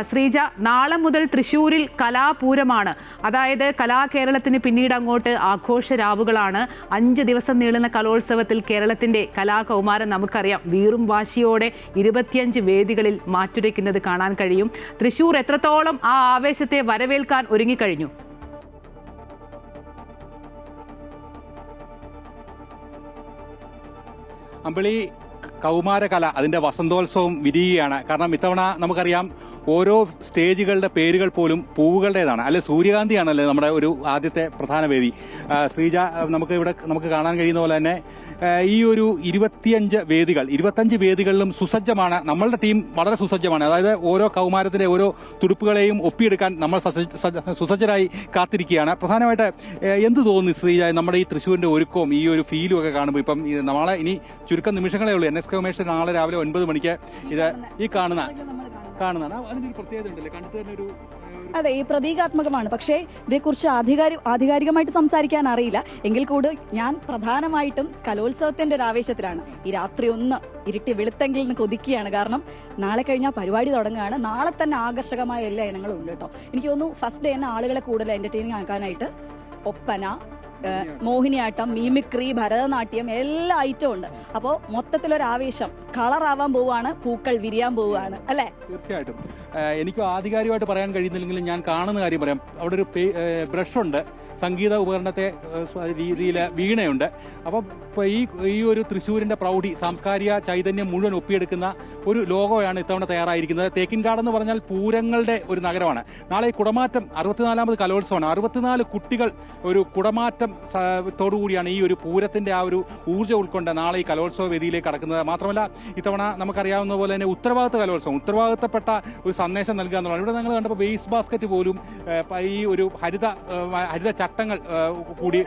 ശ്രീജ, നാളെ മുതൽ തൃശ്ശൂരിൽ കലാപൂരമാണ്. അതായത് കലാകേരളത്തിന് പിന്നീട് അങ്ങോട്ട് ആഘോഷരാവുകളാണ്. 5 ദിവസം നീളുന്ന കലോത്സവത്തിൽ കേരളത്തിൻ്റെ കലാകൗമാരം നമുക്കറിയാം വീറും വാശിയോടെ 25 വേദികളിൽ മാറ്റുരയ്ക്കുന്നത് കാണാൻ കഴിയും. തൃശ്ശൂർ എത്രത്തോളം ആ ആവേശത്തെ വരവേൽക്കാൻ ഒരുങ്ങിക്കഴിഞ്ഞു? അമ്പിളി, കൗമാരകല അതിൻ്റെ വസന്തോത്സവം വിരിയുകയാണ്. കാരണം ഇത്തവണ നമുക്കറിയാം ഓരോ സ്റ്റേജുകളുടെ പേരുകൾ പോലും പൂവുകളുടേതാണ്. അല്ലെ, സൂര്യകാന്തിയാണല്ലേ നമ്മുടെ ഒരു ആദ്യത്തെ പ്രധാന വേദി. ശ്രീജ, നമുക്ക് കാണാൻ കഴിയുന്ന പോലെ തന്നെ ഈ ഒരു 25 വേദികളിലും സുസജ്ജമാണ്. നമ്മളുടെ ടീം വളരെ സുസജ്ജമാണ്. അതായത് ഓരോ കൗമാരത്തിലെ ഓരോ തുടുപ്പുകളെയും ഒപ്പിയെടുക്കാൻ നമ്മൾ സുസജ്ജരായി കാത്തിരിക്കുകയാണ്. പ്രധാനമായിട്ട് എന്ത് തോന്നുന്നു ശ്രീജ, നമ്മുടെ ഈ തൃശ്ശൂരിന്റെ ഒരുക്കവും ഈ ഒരു ഫീലും ഒക്കെ കാണുമ്പോൾ? ഇപ്പം നാളെ ഇനി ചുരുക്കം നിമിഷങ്ങളേ ഉള്ളൂ. NS കമ്മീഷൻ നാളെ രാവിലെ 9 മണിക്ക് ഇത് ഈ കാണുന്നതാണ്. അതിനൊരു പ്രത്യേകത ഉണ്ടല്ലേ, കണ്ടിട്ട് തന്നെ ഒരു അതെ, ഈ പ്രതീകാത്മകമാണ്. പക്ഷേ ഇതേക്കുറിച്ച് ആധികാരികമായിട്ട് സംസാരിക്കാൻ അറിയില്ല. എങ്കിൽ കൂടി ഞാൻ പ്രധാനമായിട്ടും കലോത്സവത്തിന്റെ ഒരു ആവേശത്തിലാണ്. ഈ രാത്രി ഒന്ന് ഇരുട്ടി വെളുത്തെങ്കിൽ നിന്ന് കൊതിക്കുകയാണ്. കാരണം നാളെ കഴിഞ്ഞാൽ പരിപാടി തുടങ്ങുകയാണ്. നാളെ തന്നെ ആകർഷകമായ എല്ലാ ഇനങ്ങളും ഉണ്ട് കേട്ടോ. എനിക്ക് തോന്നുന്നു ഫസ്റ്റ് ഡേ തന്നെ ആളുകളെ കൂടുതൽ എന്റർടൈനിങ് ആക്കാനായിട്ട് ഒപ്പന, മോഹിനിയാട്ടം, മിമിക്രി, ഭരതനാട്യം എല്ലാ ഐറ്റവും ഉണ്ട്. അപ്പോൾ മൊത്തത്തിലൊരു ആവേശം, കളറാവാൻ പോവുകയാണ്, പൂക്കൾ വിരിയാൻ പോവുകയാണ് അല്ലേ? തീർച്ചയായിട്ടും. എനിക്ക് ആധികാരികമായിട്ട് പറയാൻ കഴിയുന്നില്ലെങ്കിലും ഞാൻ കാണുന്ന കാര്യം പറയാം. അവിടെ ഒരു ബ്രഷുണ്ട്, സംഗീത ഉപകരണത്തെ രീതിയിൽ വീണയുണ്ട്. അപ്പം ഈ ഒരു തൃശ്ശൂരിന്റെ പ്രൗഢി, സാംസ്കാരിക ചൈതന്യം മുഴുവൻ ഒപ്പിയെടുക്കുന്ന ഒരു ലോഗോയാണ് ഇത്തവണ തയ്യാറായിരിക്കുന്നത്. തേക്കിൻകാട് എന്ന് പറഞ്ഞാൽ പൂരങ്ങളുടെ ഒരു നഗരമാണ്. നാളെ കുടമാറ്റം 64ാമത് കലോത്സവമാണ്. 64 കുട്ടികൾ ഒരു കുടമാറ്റം ത്തോടുകൂടിയാണ് ഈ ഒരു പൂരത്തിന്റെ ആ ഒരു ഊർജ്ജം ഉൾക്കൊണ്ട് നാളെ ഈ കലോത്സവ വേദിയിലേക്ക് കടക്കുന്നത്. മാത്രമല്ല ഇത്തവണ നമുക്കറിയാവുന്ന പോലെ തന്നെ ഉത്തരവാദിത്ത കലോത്സവം, ഉത്തരവാദിത്തപ്പെട്ട ഒരു സന്ദേശം നൽകുക എന്നുള്ളതാണ്. ഇവിടെ ഞങ്ങൾ കണ്ടപ്പോൾ വേസ്റ്റ് ബാസ്ക്കറ്റ് പോലും ഈ ഒരു ഹരിത ചട്ടങ്ങൾ കൂടി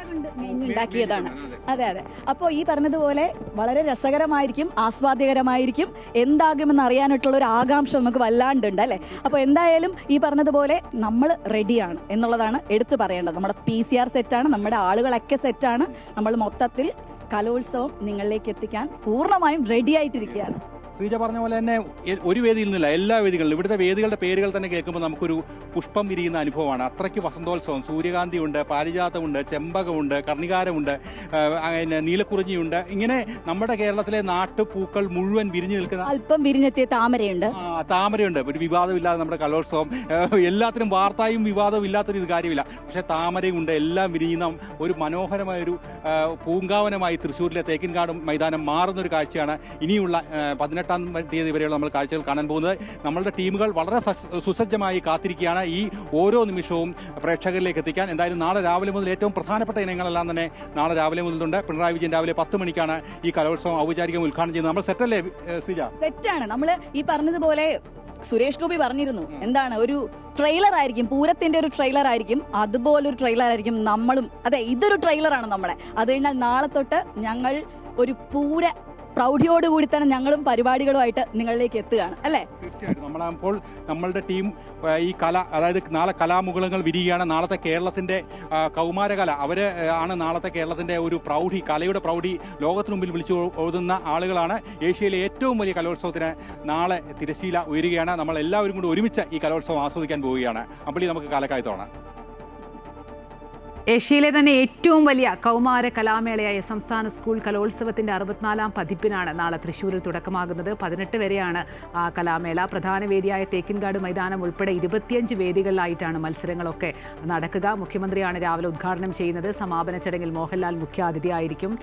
ഉണ്ടാക്കിയതാണ്. അതെ അതെ. അപ്പോൾ ഈ പറഞ്ഞതുപോലെ വളരെ രസകരമായിരിക്കും, ആസ്വാദ്യകരമായിരിക്കും, എന്താകുമെന്ന് അറിയാനായിട്ടുള്ള ഒരു ആകാംക്ഷ നമുക്ക് വല്ലാണ്ടുണ്ട് അല്ലേ? അപ്പോൾ എന്തായാലും ഈ പറഞ്ഞതുപോലെ നമ്മൾ റെഡിയാണ് എന്നുള്ളതാണ് എടുത്തു പറയേണ്ടത്. നമ്മുടെ PCR സെറ്റാണ്, നമ്മുടെ ആളുകളൊക്കെ സെറ്റാണ്. നമ്മൾ മൊത്തത്തിൽ കലോത്സവം നിങ്ങളിലേക്ക് എത്തിക്കാൻ പൂർണ്ണമായും റെഡി ആയിട്ടിരിക്കുകയാണ്. ശ്രീജ പറഞ്ഞ പോലെ തന്നെ ഒരു വേദിയിൽ നിന്നില്ല, എല്ലാ വേദികളിലും ഇവിടുത്തെ വേദികളുടെ പേരുകൾ തന്നെ കേൾക്കുമ്പോൾ നമുക്കൊരു പുഷ്പം വിരിയുന്ന അനുഭവമാണ്. അത്രയ്ക്ക് വസന്തോത്സവം. സൂര്യകാന്തിയുണ്ട്, പാരിജാതമുണ്ട്, ചെമ്പകമുണ്ട്, കർണികാരമുണ്ട്, നീലക്കുറിഞ്ഞിയുണ്ട്. ഇങ്ങനെ നമ്മുടെ കേരളത്തിലെ നാട്ടുപൂക്കൾ മുഴുവൻ വിരിഞ്ഞു നിൽക്കുന്ന, അല്പം വിരിഞ്ഞെത്തിയ താമരയുണ്ട്. ഒരു വിവാദമില്ലാതെ നമ്മുടെ കലോത്സവം, എല്ലാത്തിനും വാർത്തയും വിവാദവും ഇല്ലാത്തൊരു ഇത് കാര്യമില്ല. പക്ഷെ താമരയുണ്ട്, എല്ലാം വിരിയുന്ന ഒരു മനോഹരമായൊരു പൂങ്കാവനമായി തൃശ്ശൂരിലെ തേക്കിൻകാട് മൈതാനം മാറുന്നൊരു കാഴ്ചയാണ് ഇനിയുള്ള 18 തീയതി വരെയുള്ള നമ്മൾ കാഴ്ചകൾ കാണാൻ പോകുന്നത്. നമ്മളുടെ ടീമുകൾ വളരെ സുസജ്ജമായി കാത്തിരിക്കുകയാണ് ഈ ഓരോ നിമിഷവും പ്രേക്ഷകരിലേക്ക് എത്തിക്കാൻ. എന്തായാലും നാളെ രാവിലെ മുതൽ ഏറ്റവും പ്രധാനപ്പെട്ട ഇനങ്ങളെല്ലാം തന്നെ നാളെ രാവിലെ മുതലുണ്ട്. പിണറായി വിജയൻ രാവിലെ 10 മണിക്കാണ് ഈ കലോത്സവം ഔപചാരികം ഉദ്ഘാടനം ചെയ്യുന്നത്. നമ്മൾ സെറ്റല്ലേ ശ്രീജ? സെറ്റാണ്. നമ്മൾ ഈ പറഞ്ഞതുപോലെ സുരേഷ് ഗോപി പറഞ്ഞിരുന്നു, എന്താണ് ഒരു ട്രെയിലർ ആയിരിക്കും, പൂരത്തിന്റെ ഒരു ട്രെയിലർ ആയിരിക്കും, അതുപോലൊരു ട്രെയിലർ ആയിരിക്കും നമ്മളും. അതെ, ഇതൊരു ട്രെയിലറാണ് നമ്മളെ. അത് കഴിഞ്ഞാൽ നാളെ തൊട്ട് ഞങ്ങൾ ഒരു പൂര പ്രൗഢിയോടുകൂടി തന്നെ ഞങ്ങളും പരിപാടികളുമായിട്ട് നിങ്ങളിലേക്ക് എത്തുകയാണ് അല്ലേ? തീർച്ചയായിട്ടും. നമ്മളപ്പോൾ നമ്മളുടെ ടീം ഈ കല, അതായത് നാളെ കലാമുകുളങ്ങൾ വിരിയുകയാണ്. നാളത്തെ കേരളത്തിന്റെ കൗമാരകല, അവര് ആണ് നാളത്തെ കേരളത്തിന്റെ ഒരു പ്രൗഢി, കലയുടെ പ്രൗഢി ലോകത്തിന് മുമ്പിൽ വിളിച്ചു ഓതുന്ന ആളുകളാണ്. ഏഷ്യയിലെ ഏറ്റവും വലിയ കലോത്സവത്തിന് നാളെ തിരശീല ഉയരുകയാണ്. നമ്മൾ എല്ലാവരും കൂടി ഒരുമിച്ച് ഈ കലോത്സവം ആസ്വദിക്കാൻ പോവുകയാണ്. അപ്പോൾ നമുക്ക് കാലക്കായത്തോണം. ഏഷ്യയിലെ തന്നെ ഏറ്റവും വലിയ കൗമാര കലാമേളയായ സംസ്ഥാന സ്കൂൾ കലോത്സവത്തിന്റെ 64ാം പതിപ്പിനാണ് നാളെ തൃശ്ശൂരിൽ തുടക്കമാകുന്നത്. 18 വരെയാണ് കലാമേള. പ്രധാന വേദിയായ തേക്കിൻകാട് മൈതാനം ഉൾപ്പെടെ 25 വേദികളിലായിട്ടാണ് മത്സരങ്ങളൊക്കെ നടക്കുക. മുഖ്യമന്ത്രിയാണ് രാവിലെ ഉദ്ഘാടനം ചെയ്യുന്നത്. സമാപന ചടങ്ങിൽ മോഹൻലാൽ മുഖ്യാതിഥിയായിരിക്കും.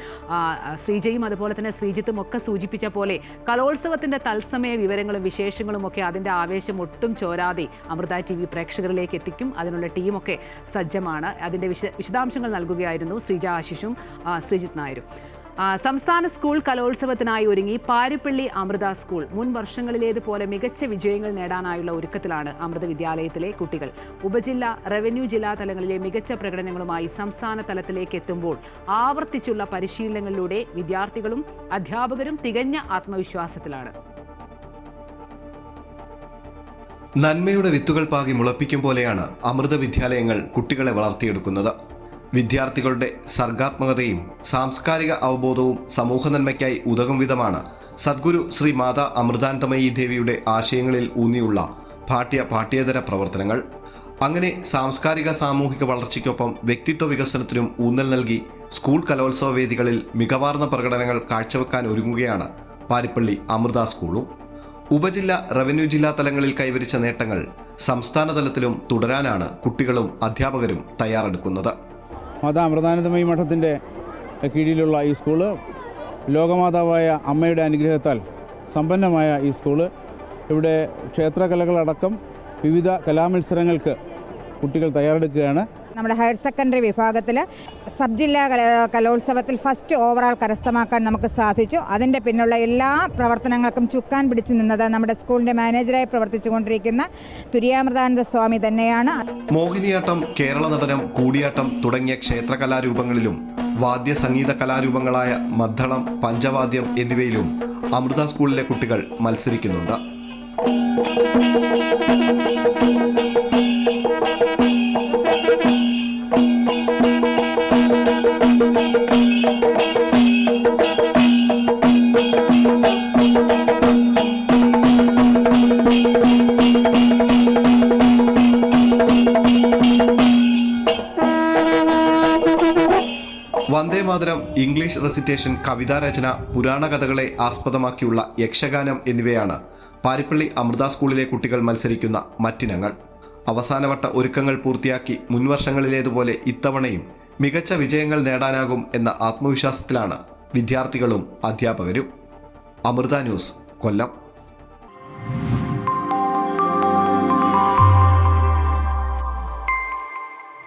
ശ്രീജയും അതുപോലെ തന്നെ ശ്രീജിത്തും ഒക്കെ സൂചിപ്പിച്ച പോലെ കലോത്സവത്തിന്റെ തത്സമയ വിവരങ്ങളും വിശേഷങ്ങളും ഒക്കെ അതിൻ്റെ ആവേശം ഒട്ടും ചോരാതെ അമൃത TV പ്രേക്ഷകരിലേക്ക് എത്തിക്കും. അതിനുള്ള ടീമൊക്കെ സജ്ജമാണ്. അതിൻ്റെ വിശദാംശങ്ങൾ നൽകുകയായിരുന്നു ശ്രീജ ആശിഷും ശ്രീജിത്ത് നായരും. സംസ്ഥാന സ്കൂൾ കലോത്സവത്തിനായി ഒരുങ്ങി പാരിപ്പള്ളി അമൃത സ്കൂൾ. മുൻ വർഷങ്ങളിലേതുപോലെ മികച്ച വിജയങ്ങൾ നേടാനായുള്ള ഒരുക്കത്തിലാണ് അമൃത വിദ്യാലയത്തിലെ കുട്ടികൾ. ഉപജില്ല, റവന്യൂ ജില്ലാ തലങ്ങളിലെ മികച്ച പ്രകടനങ്ങളുമായി സംസ്ഥാന തലത്തിലേക്ക് എത്തുമ്പോൾ ആവർത്തിച്ചുള്ള പരിശീലനങ്ങളിലൂടെ വിദ്യാർത്ഥികളും അധ്യാപകരും തികഞ്ഞ ആത്മവിശ്വാസത്തിലാണ്. നന്മയുടെ വിത്തുകൾ പാകി മുളപ്പിക്കും പോലെയാണ് അമൃത വിദ്യാലയങ്ങൾ കുട്ടികളെ വളർത്തിയെടുക്കുന്നത്. വിദ്യാർത്ഥികളുടെ സർഗാത്മകതയും സാംസ്കാരിക അവബോധവും സമൂഹ നന്മയ്ക്കായി ഉതകും വിധമാണ് സദ്ഗുരു ശ്രീ മാതാ അമൃതാനന്ദമയി ദേവിയുടെ ആശയങ്ങളിൽ ഊന്നിയുള്ള പാഠ്യേതര പ്രവർത്തനങ്ങൾ. അങ്ങനെ സാംസ്കാരിക സാമൂഹിക വളർച്ചയ്ക്കൊപ്പം വ്യക്തിത്വ വികസനത്തിനും ഊന്നൽ നൽകി സ്കൂൾ കലോത്സവ വേദികളിൽ മികവാർന്ന പ്രകടനങ്ങൾ കാഴ്ചവെക്കാൻ ഒരുങ്ങുകയാണ് പാരിപ്പള്ളി അമൃത സ്കൂളും. ഉപജില്ല, റവന്യൂ ജില്ലാ തലങ്ങളിൽ കൈവരിച്ച നേട്ടങ്ങൾ സംസ്ഥാന തലത്തിലും തുടരാനാണ് കുട്ടികളും അധ്യാപകരും തയ്യാറെടുക്കുന്നത്. മാതാ അമൃതാനന്ദമയി മഠത്തിൻ്റെ കീഴിലുള്ള ഈ സ്കൂള് ലോകമാതാവായ അമ്മയുടെ അനുഗ്രഹത്താൽ സമ്പന്നമായ ഈ സ്കൂള് ഇവിടെ ക്ഷേത്രകലകളടക്കം വിവിധ കലാമത്സരങ്ങൾക്ക് കുട്ടികൾ തയ്യാറെടുക്കുകയാണ്. നമ്മുടെ ഹയർ സെക്കൻഡറി വിഭാഗത്തിൽ സബ് ജില്ലാ കലോത്സവത്തിൽ ഫസ്റ്റ് ഓവറാൾ കരസ്ഥമാക്കാൻ നമുക്ക് സാധിച്ചു. അതിൻ്റെ പിന്നുള്ള എല്ലാ പ്രവർത്തനങ്ങൾക്കും ചുക്കാൻ പിടിച്ചു നിന്നത് നമ്മുടെ സ്കൂളിൻ്റെ മാനേജറായി പ്രവർത്തിച്ചുകൊണ്ടിരിക്കുന്ന തുര്യാമൃതാനന്ദ സ്വാമി തന്നെയാണ്. മോഹിനിയാട്ടം, കേരള നടനം, കൂടിയാട്ടം തുടങ്ങിയ ക്ഷേത്ര കലാരൂപങ്ങളിലും വാദ്യ സംഗീത കലാരൂപങ്ങളായ മദ്ദളം, പഞ്ചവാദ്യം എന്നിവയിലും അമൃത സ്കൂളിലെ കുട്ടികൾ മത്സരിക്കുന്നുണ്ട്. വന്ദേമാതരം, ഇംഗ്ലീഷ് റെസിറ്റേഷൻ, കവിതാരചന, പുരാണ കഥകളെ ആസ്പദമാക്കിയുള്ള യക്ഷഗാനം എന്നിവയാണ് പാരിപ്പള്ളി അമൃത സ്കൂളിലെ കുട്ടികൾ മത്സരിക്കുന്ന മറ്റിനങ്ങൾ. അവസാനവട്ട ഒരുക്കങ്ങൾ പൂർത്തിയാക്കി മുൻവർഷങ്ങളിലേതുപോലെ ഇത്തവണയും മികച്ച വിജയങ്ങൾ നേടാനാകും എന്ന ആത്മവിശ്വാസത്തിലാണ് വിദ്യാർത്ഥികളും അധ്യാപകരും. അമൃത ന്യൂസ്, കൊല്ലം.